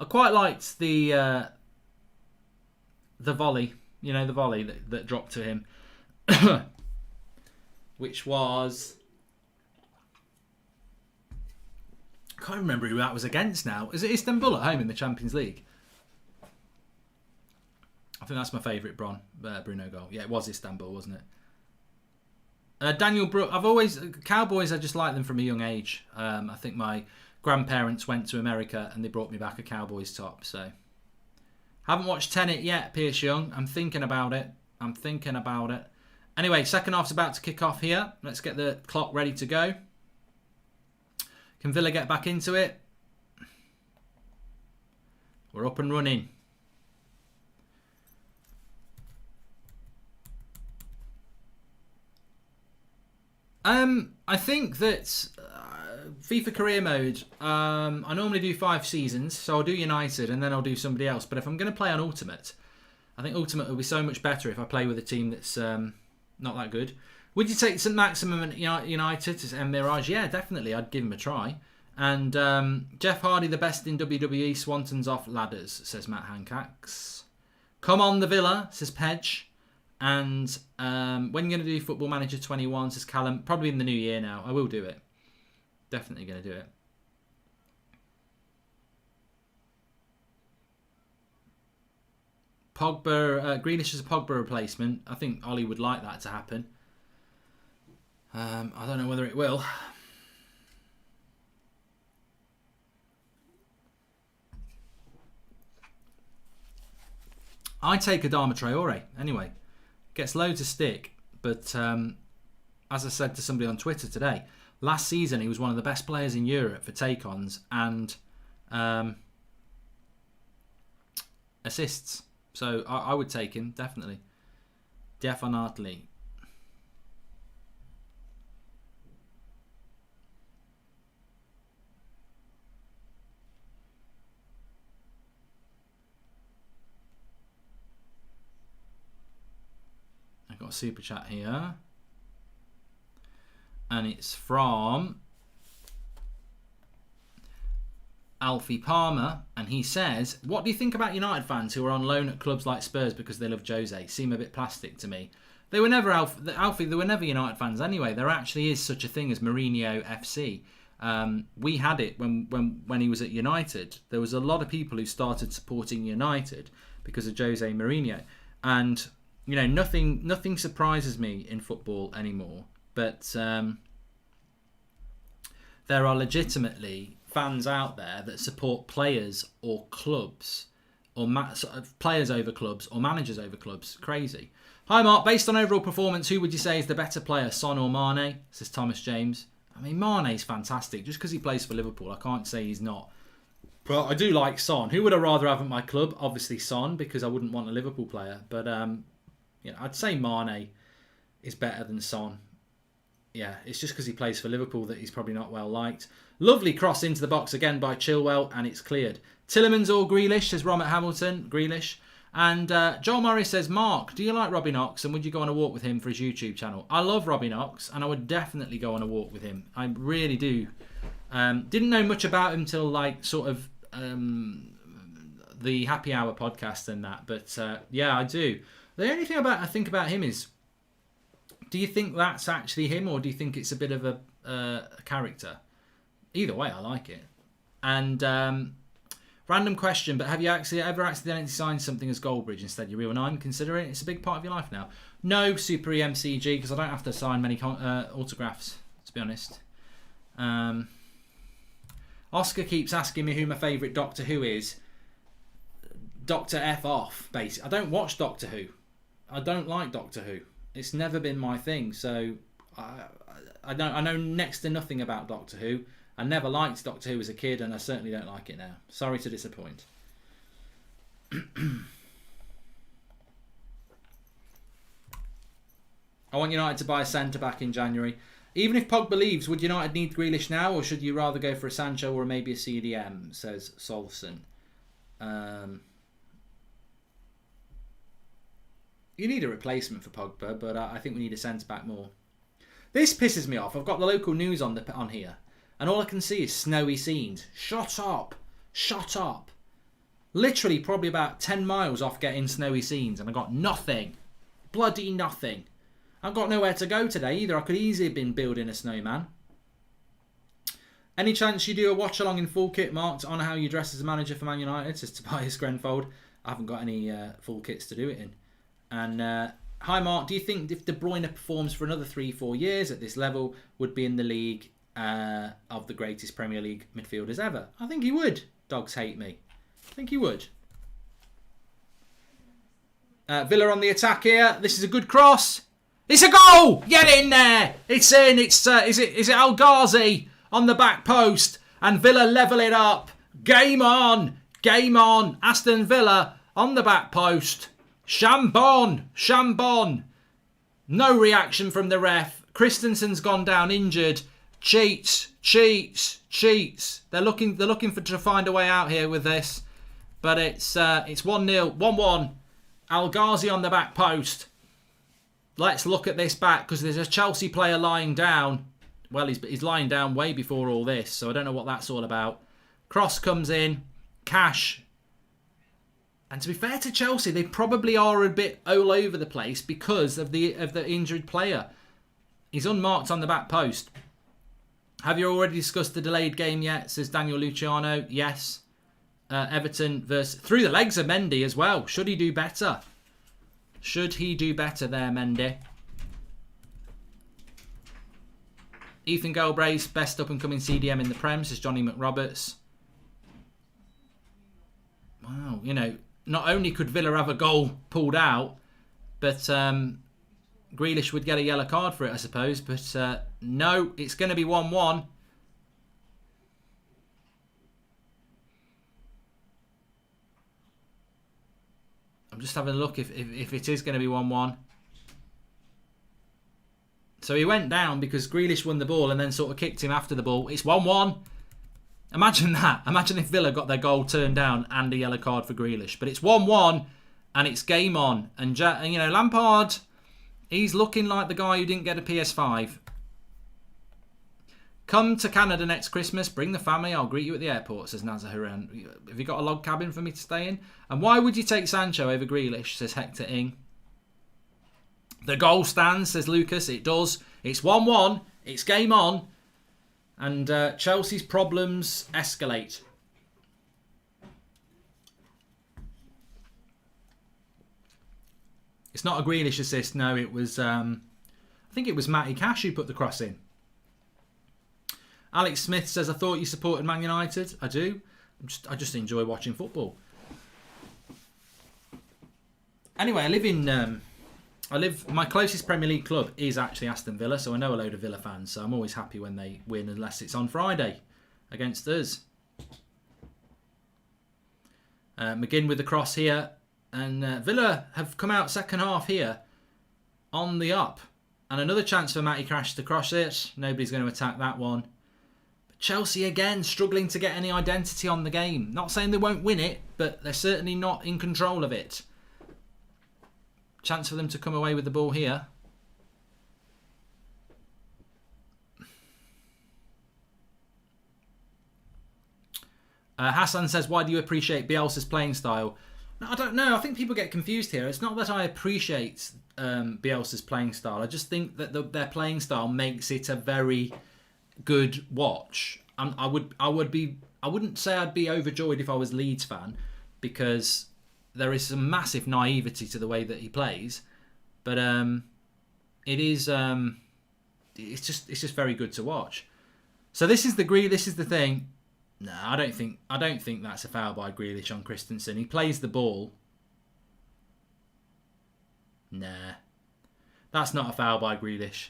quite liked the volley. You know, the volley that dropped to him, which was, I can't remember who that was against now. Is it Istanbul at home in the Champions League? I I think that's my favourite Bruno goal. Yeah, it was Istanbul, wasn't it? Daniel Brook. Cowboys. I just like them from a young age. I think my grandparents went to America and they brought me back a Cowboys top. So haven't watched Tenet yet, Pierce Young. I'm thinking about it. Anyway, second half's about to kick off here. Let's get the clock ready to go. Can Villa get back into it? We're up and running. I think that FIFA career mode, I normally do 5 seasons, so I'll do United and then I'll do somebody else. But if I'm going to play on Ultimate, I think Ultimate will be so much better if I play with a team that's not that good. Would you take St Maximum and United and Mirage? Yeah, definitely. I'd give him a try. And Jeff Hardy, the best in WWE. Swanton's off ladders, says Matt Hancox. Come on, the Villa, says Pedge. And when are you going to do Football Manager 21, says Callum? Probably in the new year now. I will do it. Definitely going to do it. Pogba, Grealish is a Pogba replacement. I think Ollie would like that to happen. I don't know whether it will. I take Adama Traore anyway. Gets loads of stick, but as I said to somebody on Twitter today, last season he was one of the best players in Europe for take-ons and assists. So I would take him, definitely. Definitely. I've got a super chat here. And it's from Alfie Palmer, and he says, what do you think about United fans who are on loan at clubs like Spurs because they love Jose? Seem a bit plastic to me. They were never Alfie. They were never United fans anyway. There actually is such a thing as Mourinho FC. We had it when he was at United. There was a lot of people who started supporting United because of Jose Mourinho, and you know nothing surprises me in football anymore. But there are legitimately fans out there that support players or clubs, or players over clubs, or managers over clubs. Crazy. Hi Mark, based on overall performance, who would you say is the better player, Son or Mane? Says Thomas James. I mean, Mane's fantastic. Just because he plays for Liverpool, I can't say he's not. But I do like Son. Who would I rather have at my club? Obviously Son, because I wouldn't want a Liverpool player. But you know, I'd say Mane is better than Son. Yeah, it's just because he plays for Liverpool that he's probably not well liked. Lovely cross into the box again by Chilwell, and it's cleared. Tillemans or Grealish, says Robert Hamilton. Grealish. And Joel Murray says, Mark, do you like Robbie Knox, and would you go on a walk with him for his YouTube channel? I love Robbie Knox, and I would definitely go on a walk with him. I really do. Didn't know much about him till like sort of the Happy Hour podcast and that, but yeah, I do. The only thing I think about him is, do you think that's actually him, or do you think it's a bit of a character? Either way, I like it. And random question, but have you ever accidentally signed something as Goldbridge instead of your real name? Consider it. It's a big part of your life now. No, Super EMCG, because I don't have to sign many autographs, to be honest. Oscar keeps asking me who my favourite Doctor Who is. Doctor F off, basically. I don't watch Doctor Who. I don't like Doctor Who. It's never been my thing, so I know next to nothing about Doctor Who. I never liked Doctor Who as a kid, and I certainly don't like it now. Sorry to disappoint. I want United to buy a centre-back in January. Even if Pogba leaves, would United need Grealish now, or should you rather go for a Sancho or maybe a CDM, says Solson. You need a replacement for Pogba, but I think we need a centre-back more. This pisses me off. I've got the local news on here, and all I can see is snowy scenes. Shut up. Shut up. Literally probably about 10 miles off getting snowy scenes, and I got nothing. Bloody nothing. I've got nowhere to go today either. I could easily have been building a snowman. Any chance you do a watch-along in full kit, Mark, to honour how you dress as a manager for Man United, says Tobias Grenfold. I haven't got any full kits to do it in. And hi Mark, do you think if De Bruyne performs for another 3-4 years at this level, would be in the league of the greatest Premier League midfielders ever? I think he would. Dogs hate me. I think he would. Villa on the attack here. This is a good cross. It's a goal! Get in there! It's in. It's is it El Ghazi on the back post, and Villa level it up. Game on! Game on! Aston Villa on the back post. Chambon! Chambon! No reaction from the ref. Christensen's gone down injured. Cheats! Cheats! Cheats! They're looking to find a way out here with this, but it's 1-0, 1-1. El Ghazi on the back post. Let's look at this back, because there's a Chelsea player lying down. Well, he's lying down way before all this, so I don't know what that's all about. Cross comes in. Cash. And to be fair to Chelsea, they probably are a bit all over the place because of the injured player. He's unmarked on the back post. Have you already discussed the delayed game yet? Says Daniel Luciano. Yes. Everton versus... Through the legs of Mendy as well. Should he do better? Should he do better there, Mendy? Ethan Goldbridge, best up-and-coming CDM in the Prem, says Johnny McRoberts. Wow, you know, not only could Villa have a goal pulled out, but Grealish would get a yellow card for it, I suppose. But no, it's going to be 1-1. I'm just having a look if it is going to be 1-1. So he went down because Grealish won the ball and then sort of kicked him after the ball. It's 1-1. Imagine that. Imagine if Villa got their goal turned down and a yellow card for Grealish. But it's 1-1 and it's game on. And you know, Lampard, he's looking like the guy who didn't get a PS5. Come to Canada next Christmas. Bring the family. I'll greet you at the airport, says Nazahiran. Have you got a log cabin for me to stay in? And why would you take Sancho over Grealish, says Hector Ing. The goal stands, says Lucas. It does. It's 1-1. It's game on. And Chelsea's problems escalate. It's not a Grealish assist. No, it was... I think it was Matty Cash who put the cross in. Alex Smith says, I thought you supported Man United. I do. I just enjoy watching football. Anyway, my closest Premier League club is actually Aston Villa, so I know a load of Villa fans, so I'm always happy when they win, unless it's on Friday against us. McGinn with the cross here, and Villa have come out second half here on the up. And another chance for Matty Cash to cross it. Nobody's going to attack that one. But Chelsea again struggling to get any identity on the game. Not saying they won't win it, but they're certainly not in control of it. Chance for them to come away with the ball here. Hassan says, why do you appreciate Bielsa's playing style? No, I don't know. I think people get confused here. It's not that I appreciate Bielsa's playing style. I just think that their playing style makes it a very good watch. I wouldn't say I'd be overjoyed if I was Leeds fan, because there is some massive naivety to the way that he plays, but it's just very good to watch. So this is the thing. No, I don't think that's a foul by Grealish on Christensen. He plays the ball. Nah, that's not a foul by Grealish.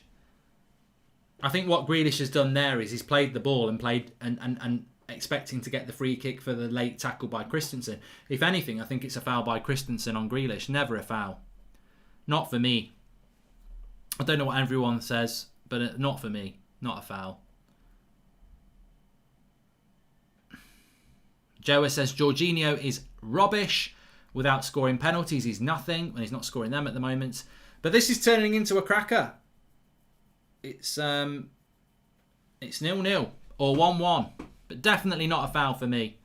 I think what Grealish has done there is he's played the ball and expecting to get the free kick for the late tackle by Christensen. If anything, I think it's a foul by Christensen on Grealish. Never a foul. Not for me. I don't know what everyone says, but not for me. Not a foul. Joa says Jorginho is rubbish. Without scoring penalties, he's nothing. And he's not scoring them at the moment. But this is turning into a cracker. It's 0-0 or 1-1. But definitely not a foul for me.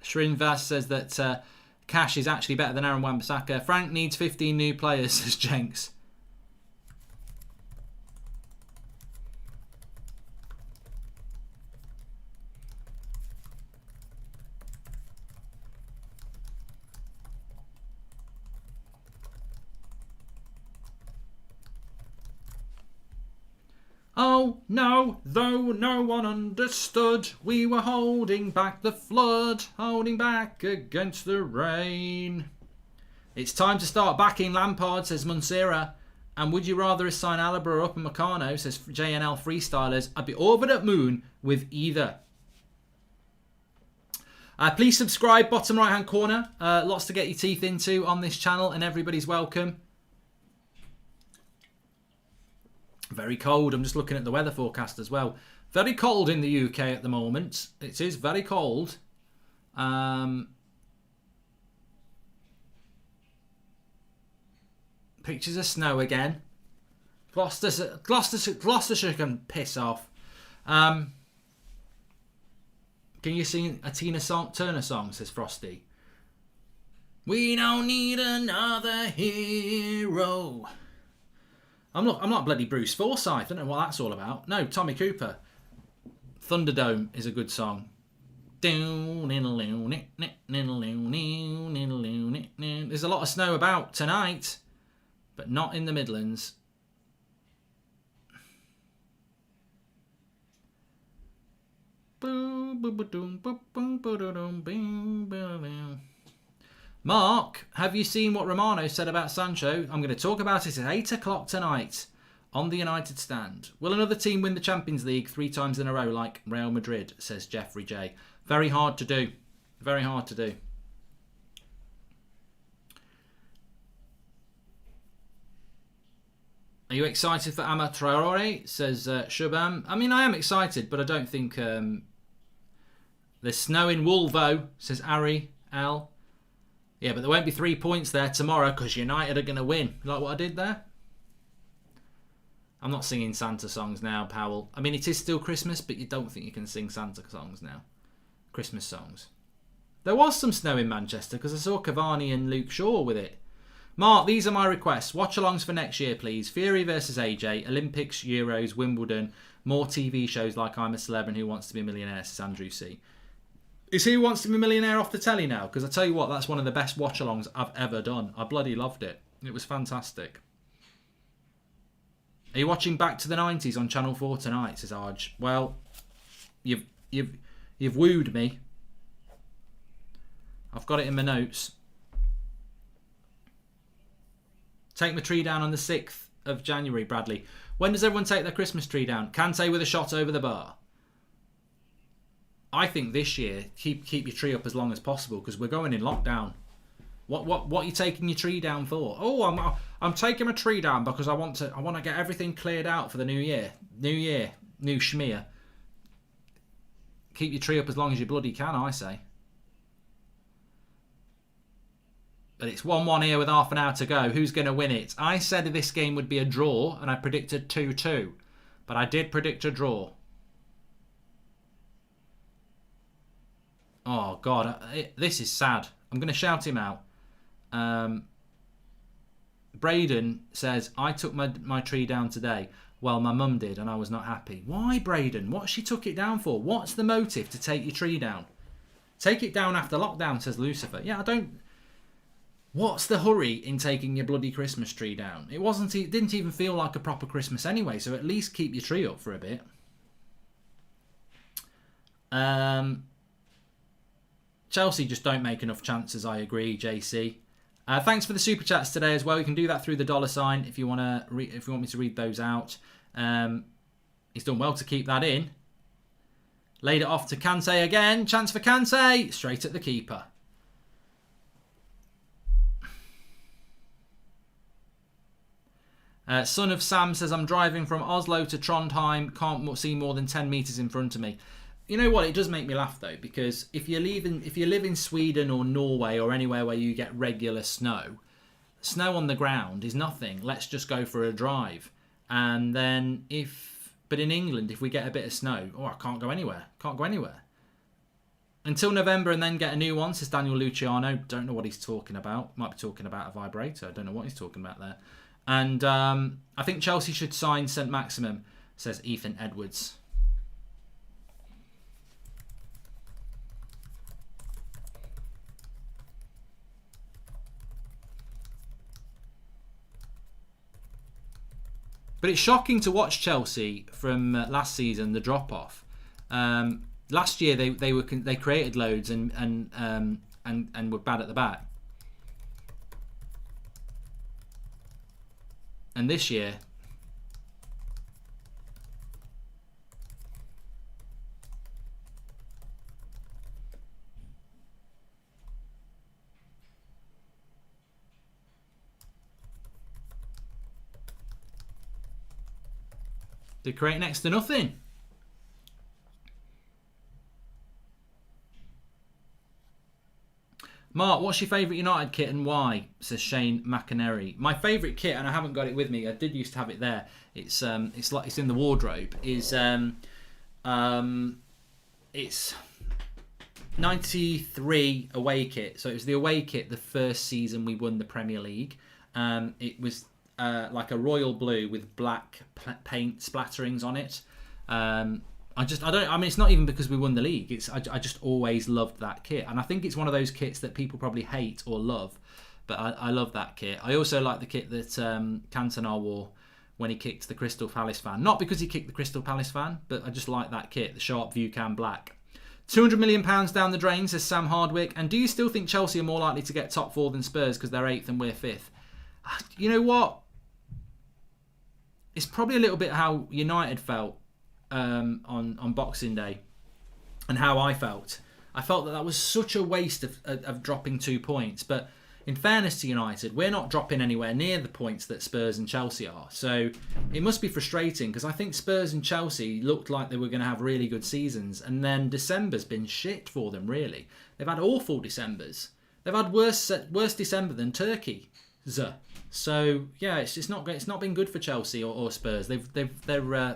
Srinivas says that Cash is actually better than Aaron Wan-Bissaka. Frank needs 15 new players, says Jenks. Oh no, though no one understood, we were holding back the flood, holding back against the rain. It's time to start backing Lampard, says Munsera. And would you rather sign Alaba or Upamecano, says JNL Freestylers. I'd be over the moon with either. Please subscribe, bottom right hand corner. Lots to get your teeth into on this channel, and everybody's welcome. Very cold. I'm just looking at the weather forecast as well. Very cold in the UK at the moment. It is very cold. Pictures of snow again. Gloucestershire can piss off. Can you sing a Tina Turner song, says Frosty. We don't need another hero. I'm not bloody Bruce Forsyth. I don't know what that's all about. No, Tommy Cooper. Thunderdome is a good song. There's a lot of snow about tonight, but not in the Midlands. Mark, have you seen what Romano said about Sancho? I'm going to talk about it at 8 o'clock tonight on the United Stand. Will another team win the Champions League 3 times in a row like Real Madrid, says Jeffrey J. Very hard to do. Very hard to do. Are you excited for Ama Traore, says Shubham. I mean, I am excited, but I don't think... There's snow in Wolvo, says Ari L. Yeah, but there won't be 3 points there tomorrow because United are going to win. You like what I did there? I'm not singing Santa songs now, Powell. I mean, it is still Christmas, but you don't think you can sing Santa songs now. Christmas songs. There was some snow in Manchester because I saw Cavani and Luke Shaw with it. Mark, these are my requests. Watch-alongs for next year, please. Fury versus AJ, Olympics, Euros, Wimbledon, more TV shows like I'm a Celeb and Who Wants to Be a Millionaire, says Andrew C. Is Who Wants to Be a Millionaire off the telly now? Because I tell you what, that's one of the best watch-alongs I've ever done. I bloody loved it. It was fantastic. Are you watching Back to the 90s on Channel 4 tonight, says Arj. Well, you've wooed me. I've got it in my notes. Take my tree down on the 6th of January, Bradley. When does everyone take their Christmas tree down? Kante with a shot over the bar. I think this year, keep your tree up as long as possible because we're going in lockdown. What are you taking your tree down for? Oh, I'm taking my tree down because I want to get everything cleared out for the new year. New schmear. Keep your tree up as long as you bloody can, I say. But it's 1-1 here with half an hour to go. Who's going to win it? I said this game would be a draw, and I predicted 2-2. But I did predict a draw. Oh, God. This is sad. I'm going to shout him out. Braden says, I took my tree down today. Well, my mum did, and I was not happy. Why, Braden? What she took it down for? What's the motive to take your tree down? Take it down after lockdown, says Lucifer. Yeah, I don't... What's the hurry in taking your bloody Christmas tree down? It didn't even feel like a proper Christmas anyway, so at least keep your tree up for a bit. Chelsea just don't make enough chances, I agree, JC. Thanks for the super chats today as well. You can do that through the $sign if you want me to read those out. He's done well to keep that in. Laid it off to Kante again. Chance for Kante. Straight at the keeper. Son of Sam says, I'm driving from Oslo to Trondheim. Can't see more than 10 metres in front of me. You know what? It does make me laugh, though, because if you live in Sweden or Norway or anywhere where you get regular snow on the ground is nothing. Let's just go for a drive. And then but in England, if we get a bit of snow, I can't go anywhere. Can't go anywhere. Until November and then get a new one, says Daniel Luciano. Don't know what he's talking about. Might be talking about a vibrator. I don't know what he's talking about there. And I think Chelsea should sign St. Maximum, says Ethan Edwards. But it's shocking to watch Chelsea from last season, the drop off. Last year they created loads and were bad at the back. And this year, they create next to nothing. Mark, what's your favourite United kit and why? Says Shane McInerney. My favourite kit, and I haven't got it with me. I did used to have it there. It's in the wardrobe. It's 93 away kit. So it was the away kit the first season we won the Premier League. It was like a royal blue with black paint splatterings on it. It's not even because we won the league. I just always loved that kit, and I think it's one of those kits that people probably hate or love, but I love that kit. I also like the kit that Cantona wore when he kicked the Crystal Palace fan. Not because he kicked the Crystal Palace fan, but I just like that kit, the sharp view cam black. £200 million down the drain, says Sam Hardwick. And do you still think Chelsea are more likely to get top four than Spurs because they're 8th and we're 5th? You know what? It's probably a little bit how United felt on Boxing Day and how I felt. I felt that was such a waste of dropping 2 points. But in fairness to United, we're not dropping anywhere near the points that Spurs and Chelsea are. So it must be frustrating because I think Spurs and Chelsea looked like they were going to have really good seasons. And then December's been shit for them, really. They've had awful Decembers. They've had worse December than Turkey. So yeah, it's not been good for Chelsea or Spurs. They're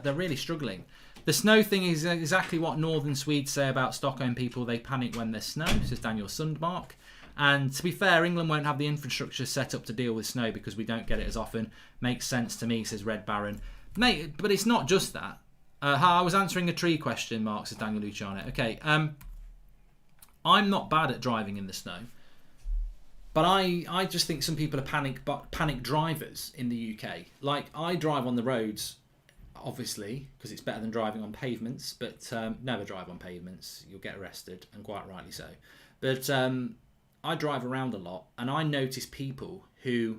really struggling. The snow thing is exactly what Northern Swedes say about Stockholm people. They panic when there's snow, says Daniel Sundmark. And to be fair, England won't have the infrastructure set up to deal with snow because we don't get it as often. Makes sense to me, says Red Baron. Mate, but it's not just that. I was answering a tree question, Mark, says Daniel Luciano. Okay, I'm not bad at driving in the snow. But I just think some people are panic drivers in the UK. Like, I drive on the roads, obviously, because it's better than driving on pavements, but never drive on pavements. You'll get arrested, and quite rightly so. But I drive around a lot, and I notice people who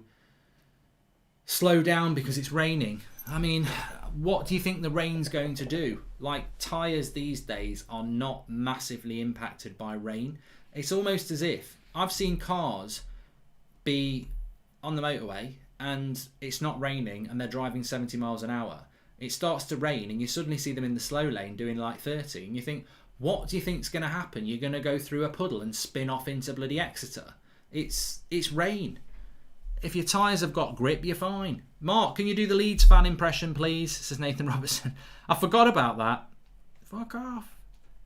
slow down because it's raining. I mean, what do you think the rain's going to do? Like, tyres these days are not massively impacted by rain. It's almost as if I've seen cars be on the motorway and it's not raining and they're driving 70 miles an hour. It starts to rain and you suddenly see them in the slow lane doing like 30 and you think, what do you think's going to happen? You're going to go through a puddle and spin off into bloody Exeter. It's rain. If your tyres have got grip, you're fine. Mark, can you do the Leeds fan impression, please? Says Nathan Robertson. I forgot about that. Fuck off.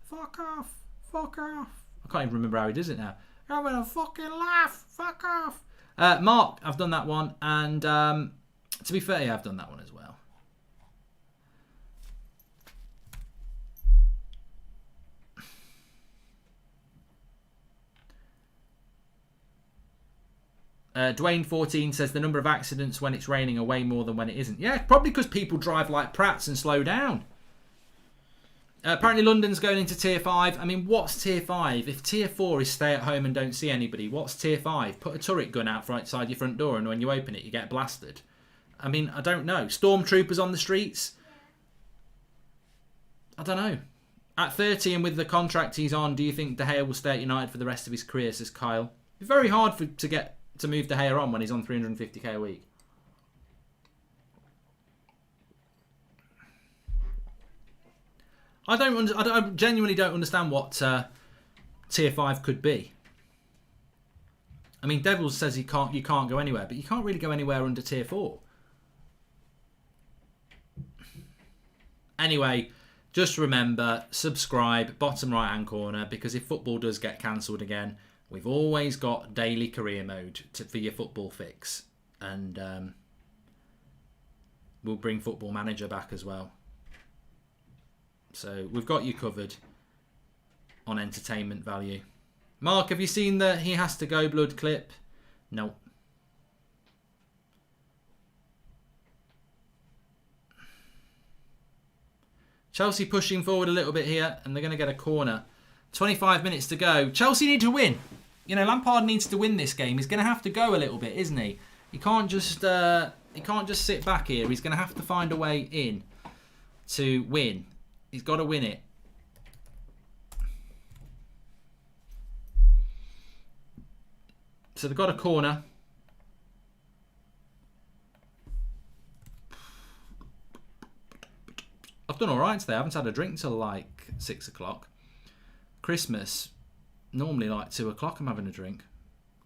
Fuck off. Fuck off. I can't even remember how he does it now. I'm having a fucking laugh. Fuck off. Mark, I've done that one. And to be fair, yeah, I've done that one as well. Dwayne14 says the number of accidents when it's raining are way more than when it isn't. Yeah, probably because people drive like prats and slow down. Apparently London's going into Tier 5. I mean, what's Tier 5? If Tier 4 is stay at home and don't see anybody, what's Tier 5? Put a turret gun out outside your front door and when you open it, you get blasted. I mean, I don't know. Stormtroopers on the streets? I don't know. At 30 and with the contract he's on, do you think De Gea will stay at United for the rest of his career, says Kyle? It's very hard to move De Gea on when he's on 350k a week. I genuinely don't understand what Tier 5 could be. I mean, Devils says you can't go anywhere, but you can't really go anywhere under Tier 4. Anyway, just remember, subscribe, bottom right hand corner, because if football does get cancelled again, we've always got daily career mode for your football fix. And we'll bring Football Manager back as well. So we've got you covered on entertainment value. Mark, have you seen the He Has to Go blood clip? No. Chelsea pushing forward a little bit here, and they're going to get a corner. 25 minutes to go. Chelsea need to win. You know, Lampard needs to win this game. He's going to have to go a little bit, isn't he? He can't just sit back here. He's going to have to find a way in to win. He's got to win it. So they've got a corner. I've done all right today. I haven't had a drink till like 6 o'clock. Christmas, normally like 2 o'clock I'm having a drink.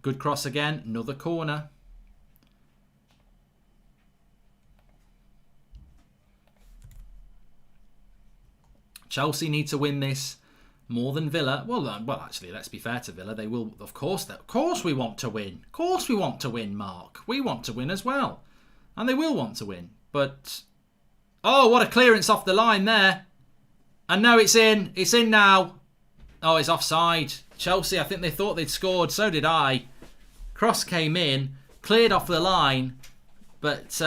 Good cross again. Another corner. Chelsea need to win this more than Villa. Well, actually, let's be fair to Villa. They will, of course we want to win. Of course we want to win, Mark. We want to win as well. And they will want to win. But, oh, what a clearance off the line there. And no, it's in. It's in now. Oh, it's offside. Chelsea, I think they thought they'd scored. So did I. Cross came in, cleared off the line, but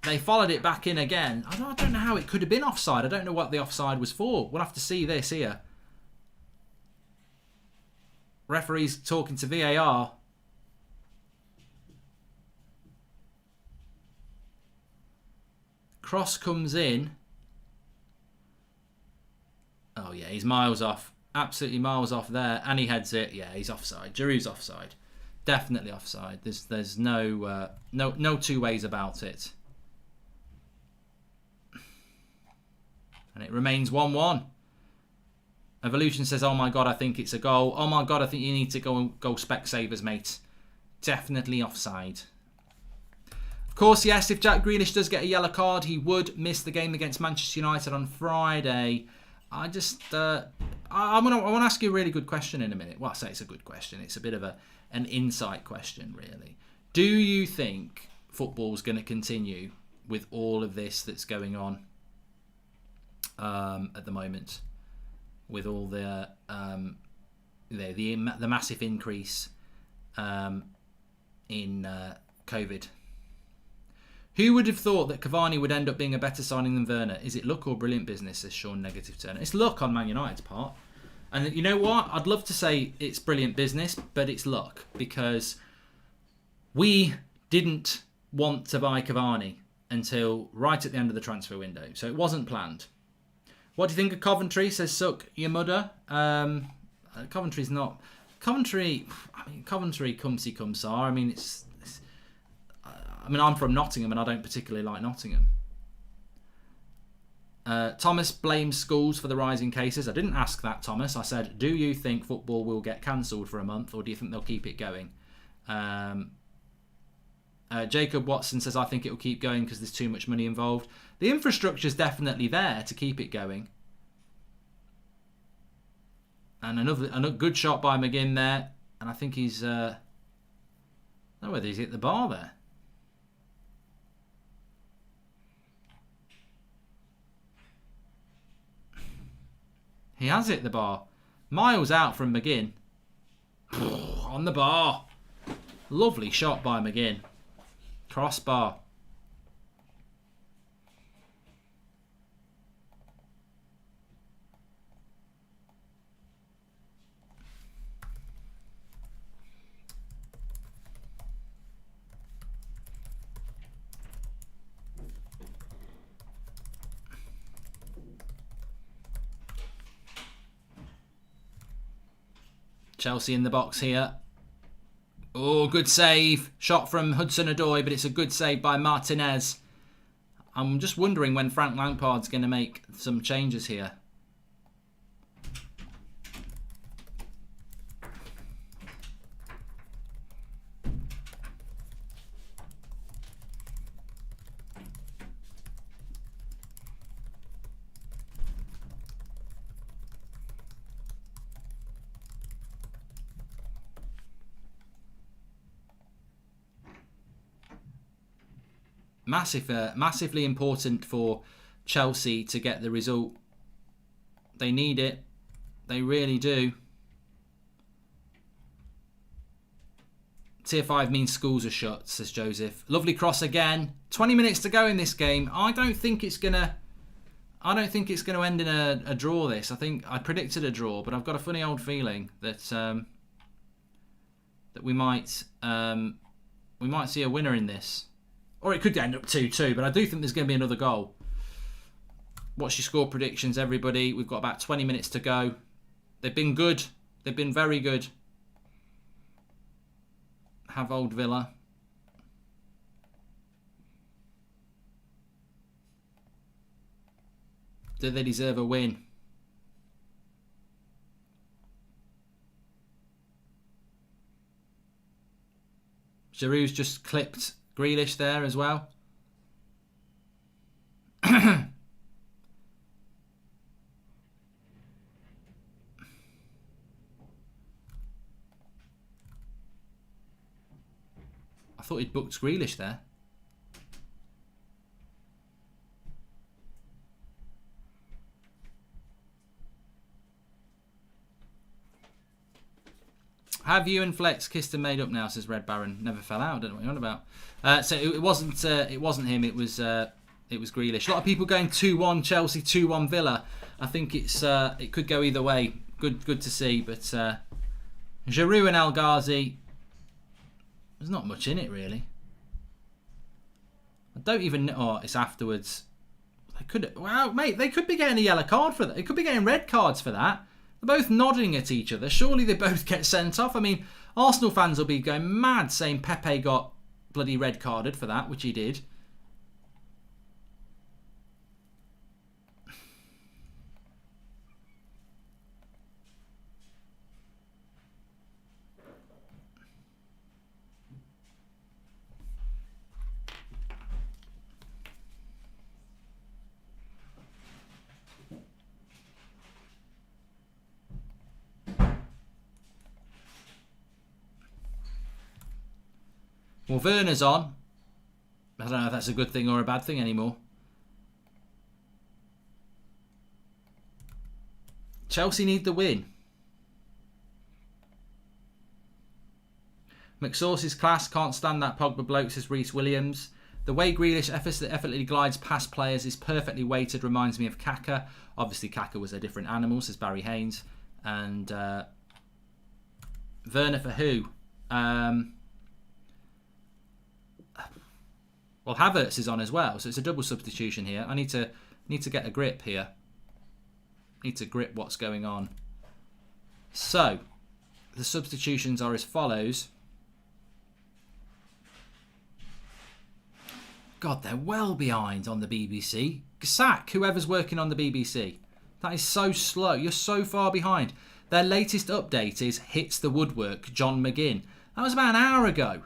they followed it back in again. I don't know how it could have been offside. I don't know what the offside was for. We'll have to see this here. Referee's talking to VAR. Cross comes in. Oh, yeah, he's miles off. Absolutely miles off there. And he heads it. Yeah, he's offside. Giroud's offside. Definitely offside. There's no two ways about it. And it remains 1-1. Evolution says, oh my God, I think it's a goal. Oh my God, I think you need to go Specsavers, mate. Definitely offside. Of course, yes, if Jack Grealish does get a yellow card, he would miss the game against Manchester United on Friday. I want to ask you a really good question in a minute. Well, I say it's a good question. It's a bit of an insight question, really. Do you think football's going to continue with all of this that's going on at the moment, with all the massive increase in COVID? Who would have thought that Cavani would end up being a better signing than Werner? Is it luck or brilliant business, says Sean Negative Turner? It's luck on Man United's part. And you know what? I'd love to say it's brilliant business, but it's luck. Because we didn't want to buy Cavani until right at the end of the transfer window. So it wasn't planned. What do you think of Coventry, says Suck Yamuda? Coventry's not... Coventry Cumsy Cumsar. I'm from Nottingham and I don't particularly like Nottingham. Thomas blames schools for the rising cases. I didn't ask that, Thomas. I said, do you think football will get cancelled for a month or do you think they'll keep it going? Jacob Watson says, I think it will keep going because there's too much money involved. The infrastructure's definitely there to keep it going. And another good shot by McGinn there. And I think he's... I don't know whether he's hit the bar there. He has hit the bar. Miles out from McGinn. On the bar. Lovely shot by McGinn. Crossbar. Chelsea in the box here. Oh, good save. Shot from Hudson-Odoi, but it's a good save by Martinez. I'm just wondering when Frank Lampard's going to make some changes here. Massively important for Chelsea to get the result. They need it. They really do. Tier 5 means schools are shut, says Joseph. Lovely cross again. 20 minutes to go in this game. I don't think it's going I don't think it's going to end in a draw. This, I think I predicted a draw, but I've got a funny old feeling that that we might see a winner in this, or it could end up 2-2. But I do think there's going to be another goal. What's your score predictions, everybody? We've got about 20 minutes to go. They've been good. They've been very good. Have Old Villa. Do they deserve a win? Giroud's just clipped Grealish there as well. I thought he'd booked Grealish there. Have you and Flex kissed and made up now? Says Red Baron. Never fell out. I don't know what you're on about. So it wasn't him. It was Grealish. A lot of people going 2-1 Chelsea, 2-1 Villa. I think it could go either way. Good to see. But Giroud and El Ghazi, there's not much in it really. I don't even know. Oh, it's afterwards. They could. Wow, mate. They could be getting a yellow card for that. They could be getting red cards for that. They're both nodding at each other. Surely they both get sent off. I mean, Arsenal fans will be going mad saying Pepe got bloody red carded for that, which he did. Well, Werner's on. I don't know if that's a good thing or a bad thing anymore. Chelsea need the win. McSauce's class, can't stand that Pogba bloke, says Reece Williams. The way Grealish effortlessly glides past players is perfectly weighted, reminds me of Kaka. Obviously, Kaka was a different animal, says Barry Haynes. And Werner for who? Well, Havertz is on as well, so it's a double substitution here. I need to get a grip here. Need to grip what's going on. So, the substitutions are as follows. God, they're well behind on the BBC. Sack whoever's working on the BBC. That is so slow. You're so far behind. Their latest update is hits the woodwork, John McGinn. That was about an hour ago.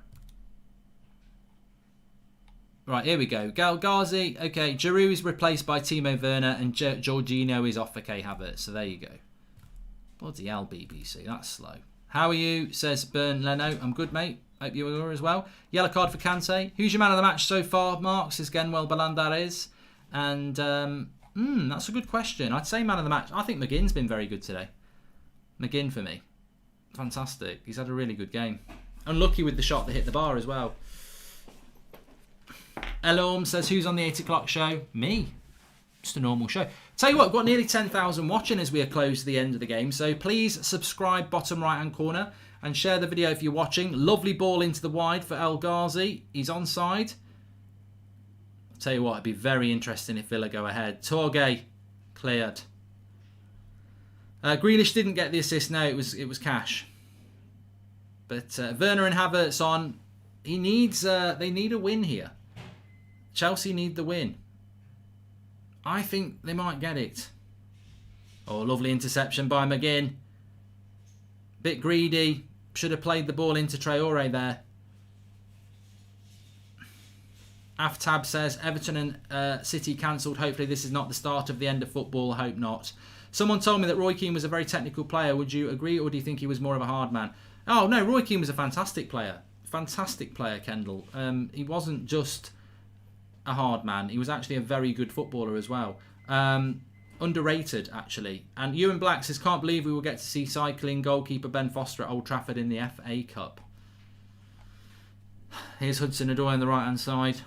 Right, here we go. Ghazi, okay. Giroud is replaced by Timo Werner and Jorginho is off for Kai Havertz. So there you go. Bloody hell, BBC. That's slow. How are you? Says Bern Leno. I'm good, mate. Hope you are as well. Yellow card for Kante. Who's your man of the match so far, Mark? Says Genwell Balandares. And that's a good question. I'd say man of the match. I think McGinn's been very good today. McGinn for me. Fantastic. He's had a really good game. Unlucky with the shot that hit the bar as well. Elorm says, who's on the 8 o'clock show? Me. Just a normal show. Tell you what, I've got nearly 10,000 watching as we are close to the end of the game. So please subscribe, bottom right hand corner, and share the video if you're watching. Lovely ball into the wide for El Ghazi. He's onside. I'll tell you what, it'd be very interesting if Villa go ahead. Torgay cleared. Grealish didn't get the assist. No, it was Cash. But Werner and Havertz on. They need a win here. Chelsea need the win. I think they might get it. Oh, lovely interception by McGinn. Bit greedy. Should have played the ball into Traore there. Aftab says, Everton and City cancelled. Hopefully this is not the start of the end of football. I hope not. Someone told me that Roy Keane was a very technical player. Would you agree, or do you think he was more of a hard man? Oh, no, Roy Keane was a fantastic player. Fantastic player, Kendall. He wasn't just a hard man. He was actually a very good footballer as well. Underrated, actually. And Ewan Black says, can't believe we will get to see cycling goalkeeper Ben Foster at Old Trafford in the FA Cup. Here's Hudson-Odoi on the right-hand side.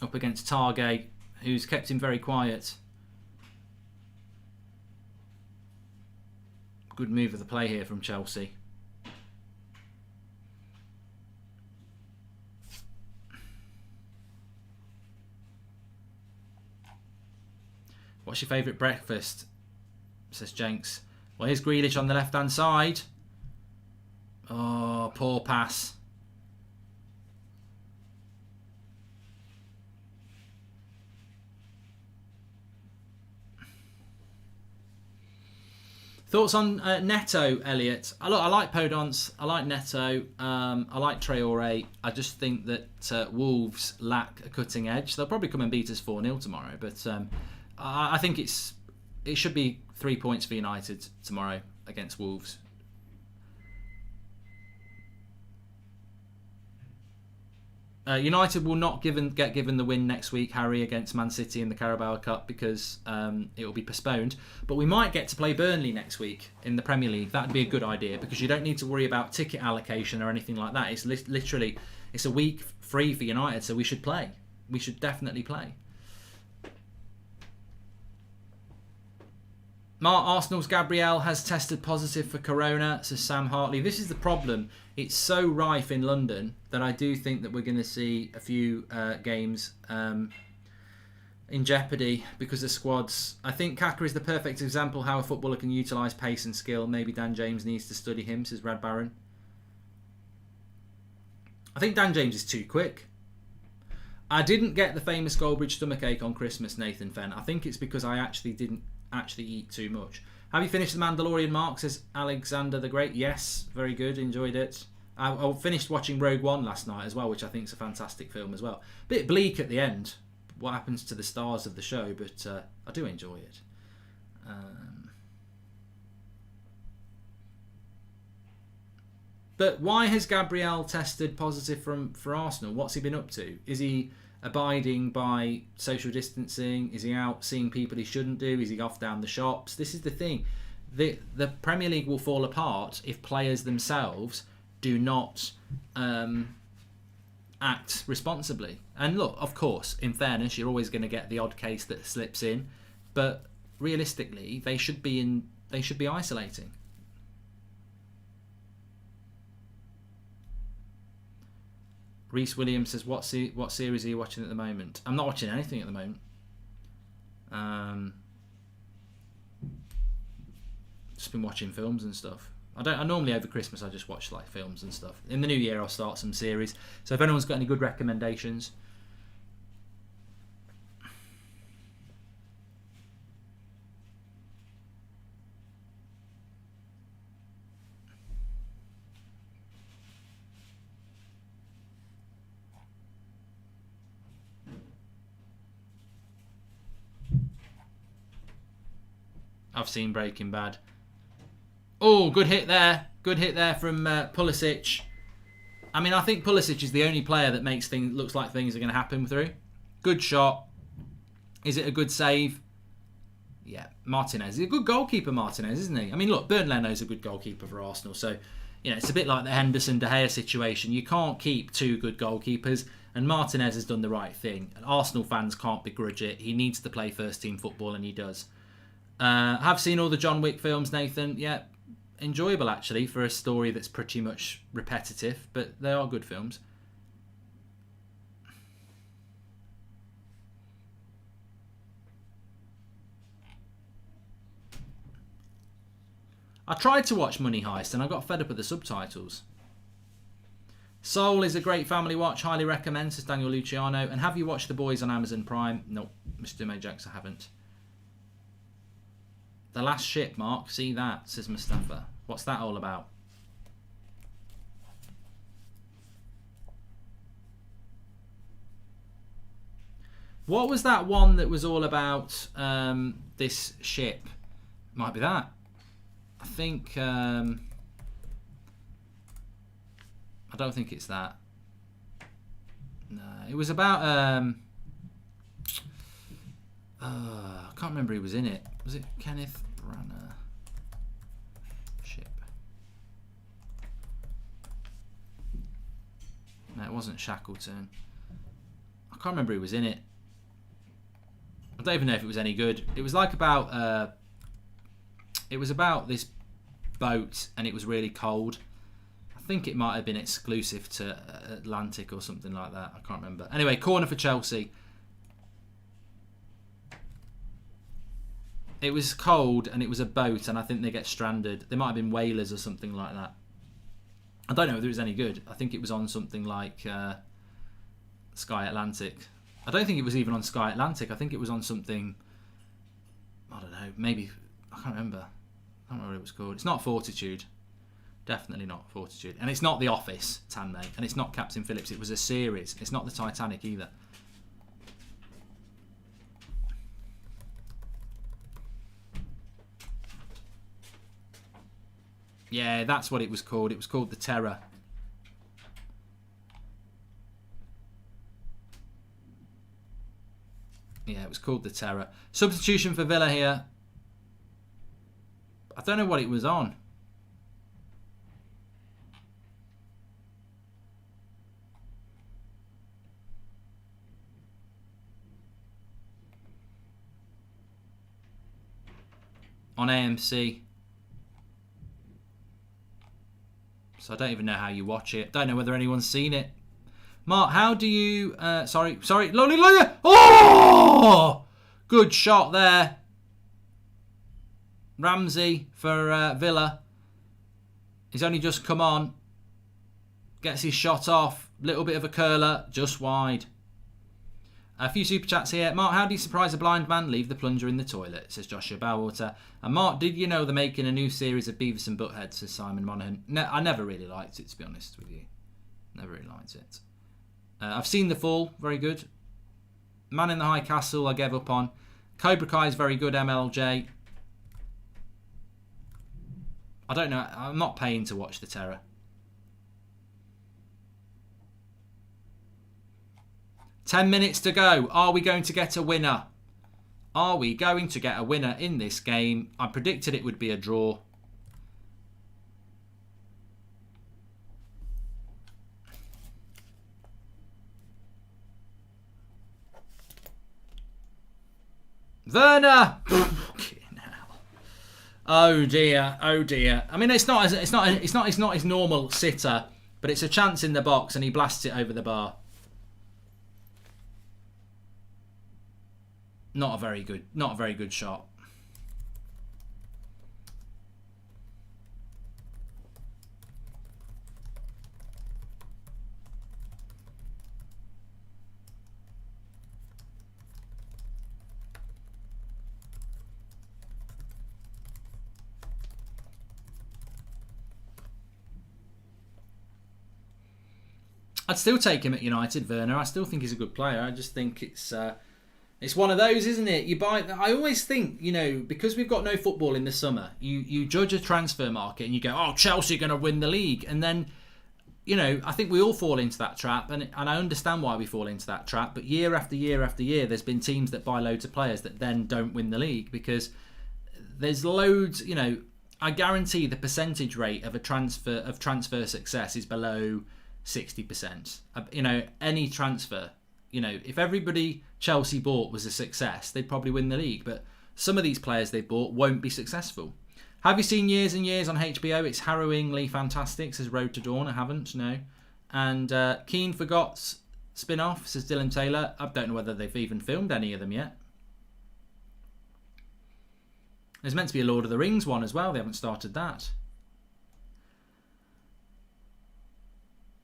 Up against Targay. who's kept him very quiet. Good move of the play here from Chelsea. What's your favourite breakfast? Says Jenks. Well, here's Grealish on the left-hand side. Oh, poor pass. Thoughts on Neto, Elliot? I like Podence. I like Neto. I like Traore. I just think that Wolves lack a cutting edge. They'll probably come and beat us 4-0 tomorrow. But I think it should be 3 points for United tomorrow against Wolves. United will not get given the win next week, Harry, against Man City in the Carabao Cup because it will be postponed. But we might get to play Burnley next week in the Premier League. That would be a good idea because you don't need to worry about ticket allocation or anything like that. It's literally it's a week free for United, so we should play. We should definitely play. Arsenal's Gabriel has tested positive for corona, says Sam Hartley. This is the problem. It's so rife in London that I do think that we're going to see a few games in jeopardy because of squads. I think Kaka is the perfect example how a footballer can utilise pace and skill. Maybe Dan James needs to study him, says Rad Baron. I think Dan James is too quick. I didn't get the famous Goldbridge stomachache on Christmas, Nathan Fenn. I think it's because I didn't eat too much. Have you finished The Mandalorian, Mark? Says Alexander the Great. Yes, very good. Enjoyed it. I finished watching Rogue One last night as well, which I think is a fantastic film as well. Bit bleak at the end, what happens to the stars of the show, but I do enjoy it. But why has Gabriel tested positive for Arsenal? What's he been up to? Is he abiding by social distancing? Is he out seeing people he shouldn't do? Is he off down the shops? This is the thing. The Premier League will fall apart if players themselves do not act responsibly. And look, of course, in fairness, you're always going to get the odd case that slips in, but realistically, they should be isolating. Reese Williams says, what series are you watching at the moment? I'm not watching anything at the moment. Just been watching films and stuff. I normally over Christmas I just watch like films and stuff. In the new year I'll start some series. So if anyone's got any good recommendations. I've seen Breaking Bad. Oh, good hit there. Good hit there from Pulisic. I mean, I think Pulisic is the only player that makes things looks like things are going to happen through. Good shot. Is it a good save? Yeah, Martinez. He's a good goalkeeper, Martinez, isn't he? I mean, look, Bernd Leno's a good goalkeeper for Arsenal. So, it's a bit like the Henderson-De Gea situation. You can't keep two good goalkeepers. And Martinez has done the right thing. And Arsenal fans can't begrudge it. He needs to play first-team football, and he does. Have seen all the John Wick films, Nathan. Yeah, enjoyable actually for a story that's pretty much repetitive, but they are good films. I tried to watch Money Heist and I got fed up with the subtitles. Soul is a great family watch, highly recommend, says Daniel Luciano. And have you watched The Boys on Amazon Prime? No, Mr. Majax, I haven't. The Last Ship, Mark. See that, says Mustafa. What's that all about? What was that one that was all about this ship? Might be that. I think... I don't think it's that. No, it was about... I can't remember who was in it. Was it Kenneth Branagh? Ship. No, it wasn't Shackleton. I can't remember who was in it. I don't even know if it was any good. It was like about this boat, and it was really cold. I think it might have been exclusive to Atlantic or something like that. I can't remember. Anyway, corner for Chelsea. It was cold, and it was a boat, and I think they get stranded. They might have been whalers or something like that. I don't know whether it was any good. I think it was on something like Sky Atlantic. I don't think it was even on Sky Atlantic. I think it was on something, I don't know, maybe, I can't remember. I don't know what it was called. It's not Fortitude. Definitely not Fortitude. And it's not The Office, Tanmay. And it's not Captain Phillips. It was a series. It's not the Titanic either. Yeah, that's what it was called. It was called The Terror. Yeah, it was called The Terror. Substitution for Villa here. I don't know what it was on. On AMC. So I don't even know how you watch it. Don't know whether anyone's seen it. Mark, how do you... sorry. Lolly. Oh! Good shot there. Ramsey for Villa. He's only just come on. Gets his shot off. Little bit of a curler. Just wide. A few super chats here. Mark, how do you surprise a blind man? Leave the plunger in the toilet, says Joshua Bowater. And Mark, did you know they're making a new series of Beavis and Butthead, says Simon Monaghan. No, I never really liked it, to be honest with you. Never really liked it. I've seen The Fall, very good. Man in the High Castle, I gave up on. Cobra Kai is very good, MLJ. I don't know, I'm not paying to watch The Terror. "10 minutes to go. Are we going to get a winner? Are we going to get a winner in this game?" I predicted it would be a draw. Werner! Oh dear, oh dear. I mean, it's not his normal sitter, but it's a chance in the box, and he blasts it over the bar. Not a very good shot. I'd still take him at United, Werner. I still think he's a good player. I just think it's one of those, isn't it? You buy. I always think, because we've got no football in the summer, you judge a transfer market and you go, oh, Chelsea are going to win the league. And then, I think we all fall into that trap. And I understand why we fall into that trap. But year after year after year, there's been teams that buy loads of players that then don't win the league because there's loads, I guarantee the percentage rate of transfer success is below 60%. Any transfer, if everybody Chelsea bought was a success, they'd probably win the league. But some of these players they bought won't be successful. Have you seen Years and Years on HBO? It's harrowingly fantastic, says Road to Dawn. I haven't, no. And Keen Forgot's spin-off, says Dylan Taylor. I don't know whether they've even filmed any of them yet. There's meant to be a Lord of the Rings one as well. They haven't started that.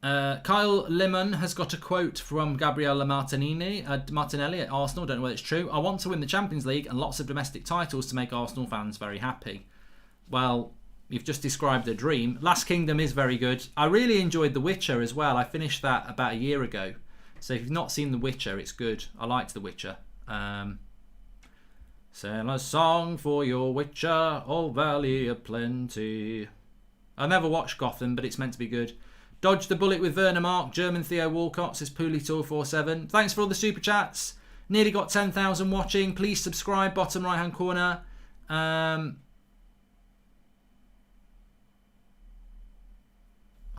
Kyle Lemon has got a quote from Gabriele Martinelli at Arsenal. Don't know whether it's true. "I want to win the Champions League and lots of domestic titles to make Arsenal fans very happy." Well, you've just described a dream. Last Kingdom is very good. I really enjoyed The Witcher as well. I finished that about a year ago. So if you've not seen The Witcher, it's good. I liked The Witcher. Sing a song for your Witcher, oh valley of plenty. I never watched Gotham, but it's meant to be good. Dodge the bullet with Werner Mark. German Theo Walcott, says Pooley247. Thanks for all the super chats. Nearly got 10,000 watching. Please subscribe, bottom right hand corner. I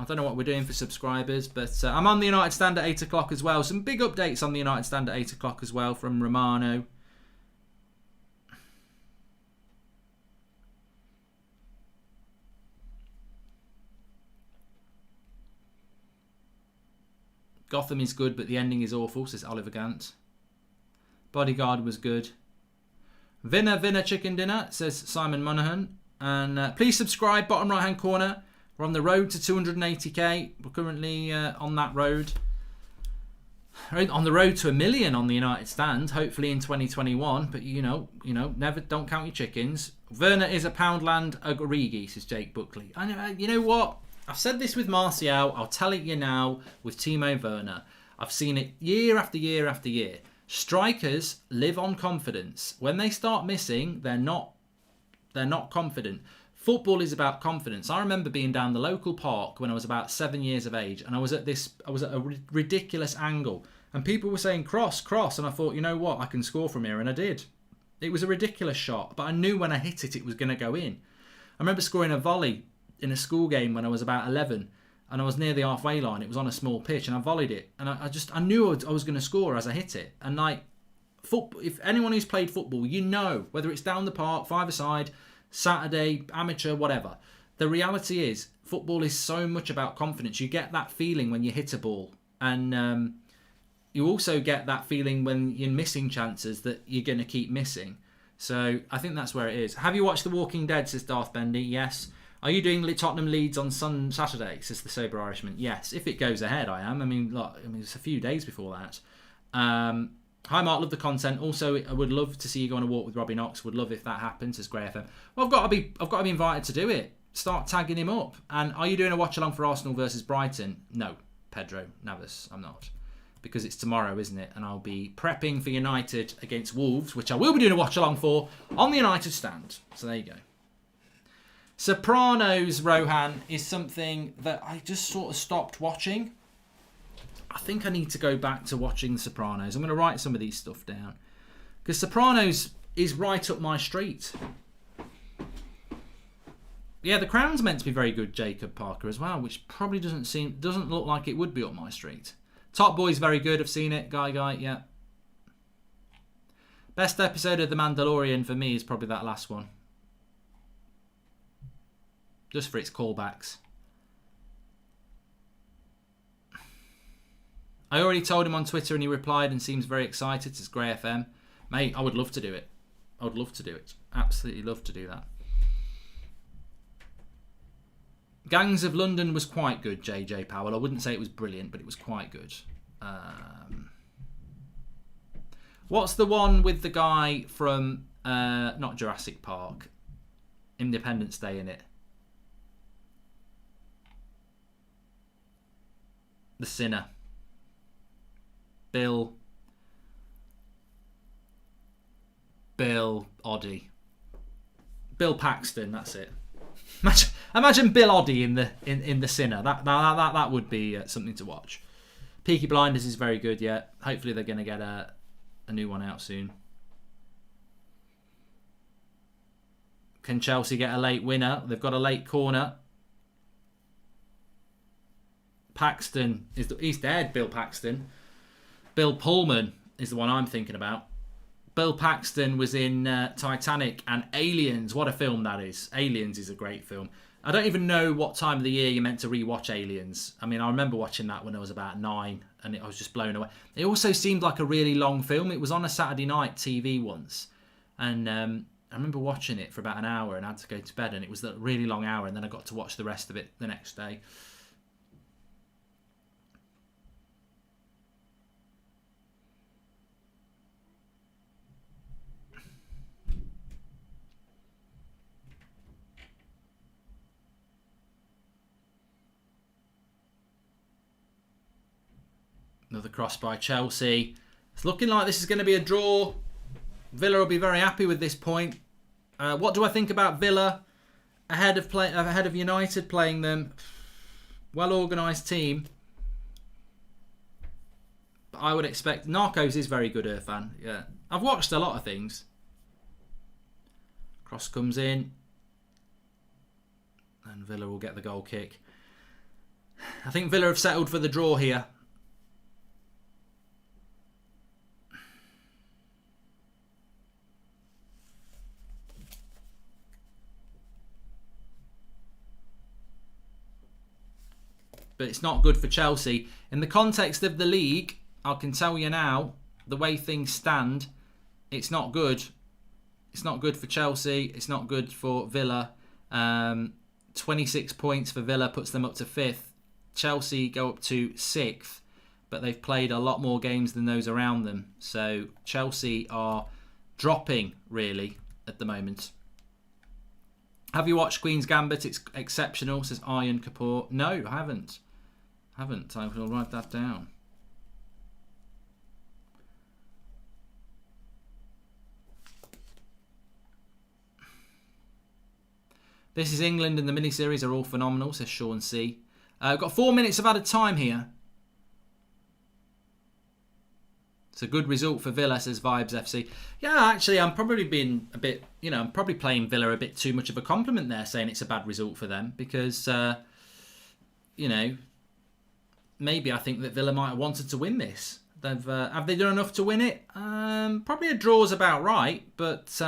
don't know what we're doing for subscribers, but I'm on the United Stand at 8 o'clock as well. Some big updates on the United Stand at 8 o'clock as well from Romano. Gotham is good, but the ending is awful, says Oliver Gant. Bodyguard was good. Vinna chicken dinner, says Simon Monaghan. And please subscribe, bottom right hand corner. We're on the road to 280k. We're currently on that road. On the road to 1 million on the United stand, hopefully in 2021. But you know, never, don't count your chickens. Werner is a Poundland Origi, says Jake Buckley. You know what? I've said this with Martial. I'll tell it you now with Timo Werner. I've seen it year after year after year. Strikers live on confidence. When they start missing, they're not confident. Football is about confidence. I remember being down the local park when I was about 7 years of age, and I was at a ridiculous angle, and people were saying cross, and I thought, you know what, I can score from here, and I did. It was a ridiculous shot, but I knew when I hit it, it was going to go in. I remember scoring a volley in a school game when I was about 11, and I was near the halfway line. It was on a small pitch, and I volleyed it, and I knew I was going to score as I hit it. And like football, if anyone who's played football, you know, whether it's down the park, five-a-side, Saturday, amateur, whatever. The reality is, football is so much about confidence. You get that feeling when you hit a ball, and you also get that feeling when you're missing chances that you're going to keep missing. So I think that's where it is. Have you watched The Walking Dead, says Darth Bendy? Yes. Are you doing Tottenham Leeds on Saturday, says the Sober Irishman? Yes. If it goes ahead, I am. I mean, look, it's a few days before that. Hi Mark, love the content. Also, I would love to see you go on a walk with Robbie Knox. Would love if that happens, says Grey FM. Well, I've got to be invited to do it. Start tagging him up. And are you doing a watch along for Arsenal versus Brighton? No, Pedro Navas, I'm not, because it's tomorrow, isn't it? And I'll be prepping for United against Wolves, which I will be doing a watch along for on the United stand. So there you go. Sopranos, Rohan, is something that I just sort of stopped watching. I think I need to go back to watching The Sopranos. I'm going to write some of these stuff down, because Sopranos is right up my street. Yeah, The Crown's meant to be very good, Jacob Parker, as well, which probably doesn't look like it would be up my street. Top Boy's very good. I've seen it. Guy, yeah. Best episode of The Mandalorian for me is probably that last one, just for its callbacks. I already told him on Twitter and he replied and seems very excited. It's Grey FM. Mate, I would love to do it. I would love to do it. Absolutely love to do that. Gangs of London was quite good, JJ Powell. I wouldn't say it was brilliant, but it was quite good. What's the one with the guy from, not Jurassic Park, Independence Day in it? The Sinner. Bill Oddie. Bill Paxton, that's it. Imagine Bill Oddie in the Sinner. That would be something to watch. Peaky Blinders is very good, yeah. Hopefully they're going to get a new one out soon. Can Chelsea get a late winner? They've got a late corner. Paxton he's dead, Bill Paxton. Bill Pullman is the one I'm thinking about. Bill Paxton was in Titanic and Aliens. What a film that is. Aliens is a great film. I don't even know what time of the year you're meant to rewatch Aliens. I mean, I remember watching that when I was about 9 and I was just blown away. It also seemed like a really long film. It was on a Saturday night TV once. And I remember watching it for about an hour and I had to go to bed, and it was a really long hour, and then I got to watch the rest of it the next day. Another cross by Chelsea. It's looking like this is going to be a draw. Villa will be very happy with this point. What do I think about Villa ahead of United playing them? Well organised team. But I would expect Narcos is very good, Irfan. Yeah, I've watched a lot of things. Cross comes in, and Villa will get the goal kick. I think Villa have settled for the draw here. but it's not good for Chelsea. In the context of the league, I can tell you now, the way things stand, it's not good. It's not good for Chelsea. It's not good for Villa. 26 points for Villa puts them up to 5th. Chelsea go up to 6th, but they've played a lot more games than those around them. So Chelsea are dropping, really, at the moment. Have you watched Queen's Gambit? It's exceptional, says Iron Kapoor. No, I haven't. I will write that down. This is England, and the mini-series are all phenomenal, says Sean C. I've got 4 minutes of added time here. It's a good result for Villa, says Vibes FC. Yeah, actually, I'm probably being a bit, I'm probably playing Villa a bit too much of a compliment there, saying it's a bad result for them, because, maybe I think that Villa might have wanted to win this. Have they done enough to win it? Probably a draw's about right, but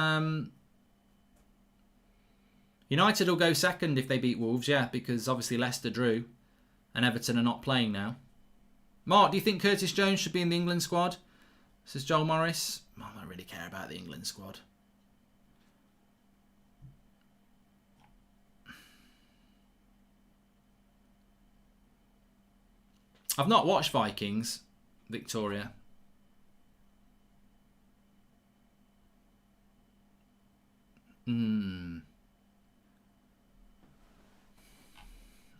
United will go second if they beat Wolves, yeah, because obviously Leicester drew and Everton are not playing now. Mark, do you think Curtis Jones should be in the England squad? Says Joel Morris. I don't really care about the England squad. I've not watched Vikings, Victoria.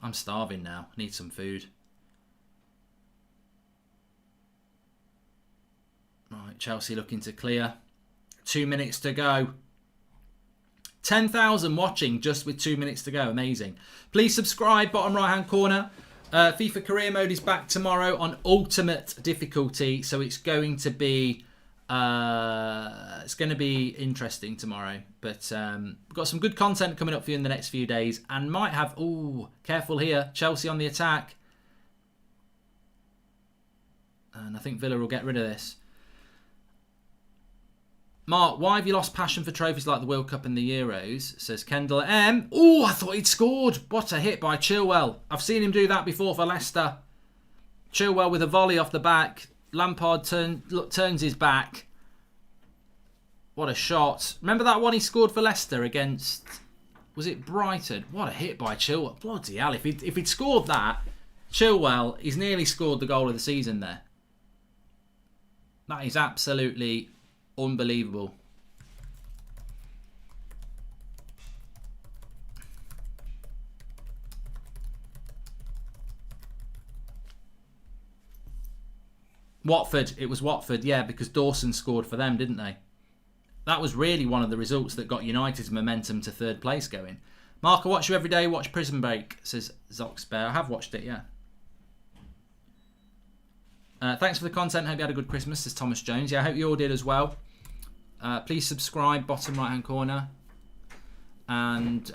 I'm starving now. I need some food. Right, Chelsea looking to clear. 2 minutes to go. 10,000 watching just with 2 minutes to go. Amazing. Please subscribe, bottom right hand corner. FIFA Career Mode is back tomorrow on ultimate difficulty, so it's going to be interesting tomorrow. But we've got some good content coming up for you in the next few days, and might have careful here, Chelsea on the attack, and I think Villa will get rid of this. Mark, why have you lost passion for trophies like the World Cup and the Euros? Says Kendall M. Oh, I thought he'd scored. What a hit by Chilwell. I've seen him do that before for Leicester. Chilwell with a volley off the back. Lampard turns his back. What a shot. Remember that one he scored for Leicester against... Was it Brighton? What a hit by Chilwell. Bloody hell. If he'd scored that, Chilwell, he's nearly scored the goal of the season there. That is absolutely... unbelievable. Watford. It was Watford, yeah, because Dawson scored for them, didn't they? That was really one of the results that got United's momentum to third place going. Mark, I watch you every day. Watch Prison Break, says Zoxbear. I have watched it, yeah. Thanks for the content. Hope you had a good Christmas, says Thomas Jones. Yeah, I hope you all did as well. Please subscribe, bottom right hand corner. And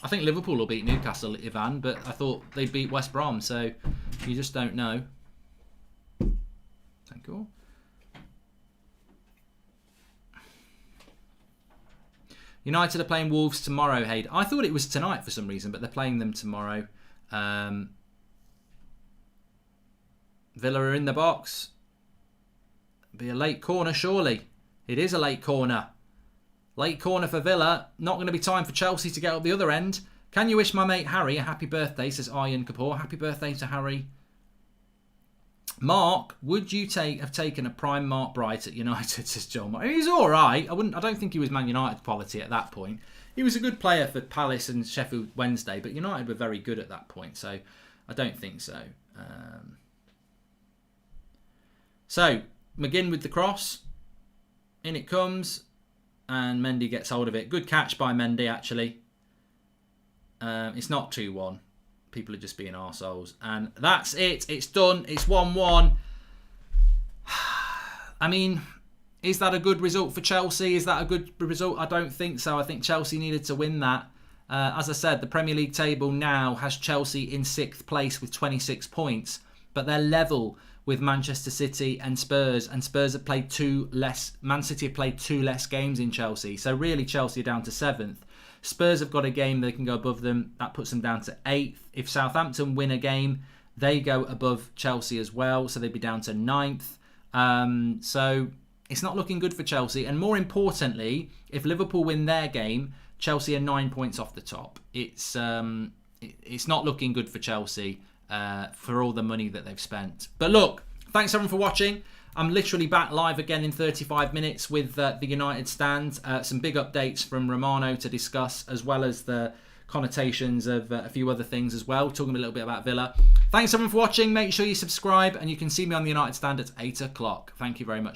I think Liverpool will beat Newcastle, Ivan, but I thought they'd beat West Brom, so you just don't know. Thank you all. United are playing Wolves tomorrow, Hayde. I thought it was tonight for some reason, but they're playing them tomorrow. Villa are in the box. Be a late corner, surely. It is a late corner. Late corner for Villa. Not going to be time for Chelsea to get up the other end. Can you wish my mate Harry a happy birthday, says Iron Kapoor. Happy birthday to Harry. Mark, would you have taken a prime Mark Bright at United, says John? He's all right. I don't think he was Man United quality at that point. He was a good player for Palace and Sheffield Wednesday, but United were very good at that point, so I don't think so. So, McGinn with the cross. In it comes, and Mendy gets hold of it. Good catch by Mendy, actually. It's not 2-1. People are just being arseholes. And that's it. It's done. It's 1-1. I mean, is that a good result for Chelsea? Is that a good result? I don't think so. I think Chelsea needed to win that. As I said, the Premier League table now has Chelsea in 6th place with 26 points. But they're level with Manchester City and Spurs. And Spurs have played 2 less. Man City have played 2 less games in Chelsea. So really, Chelsea are down to 7th. Spurs have got a game they can go above them. That puts them down to 8th. If Southampton win a game, they go above Chelsea as well, so they'd be down to 9th. So it's not looking good for Chelsea. And more importantly, if Liverpool win their game, Chelsea are 9 points off the top. It's not looking good for Chelsea for all the money that they've spent. But look, thanks everyone for watching. I'm literally back live again in 35 minutes with the United stand. Some big updates from Romano to discuss, as well as the connotations of a few other things as well. Talking a little bit about Villa. Thanks everyone for watching. Make sure you subscribe, and you can see me on the United stand at 8 o'clock. Thank you very much.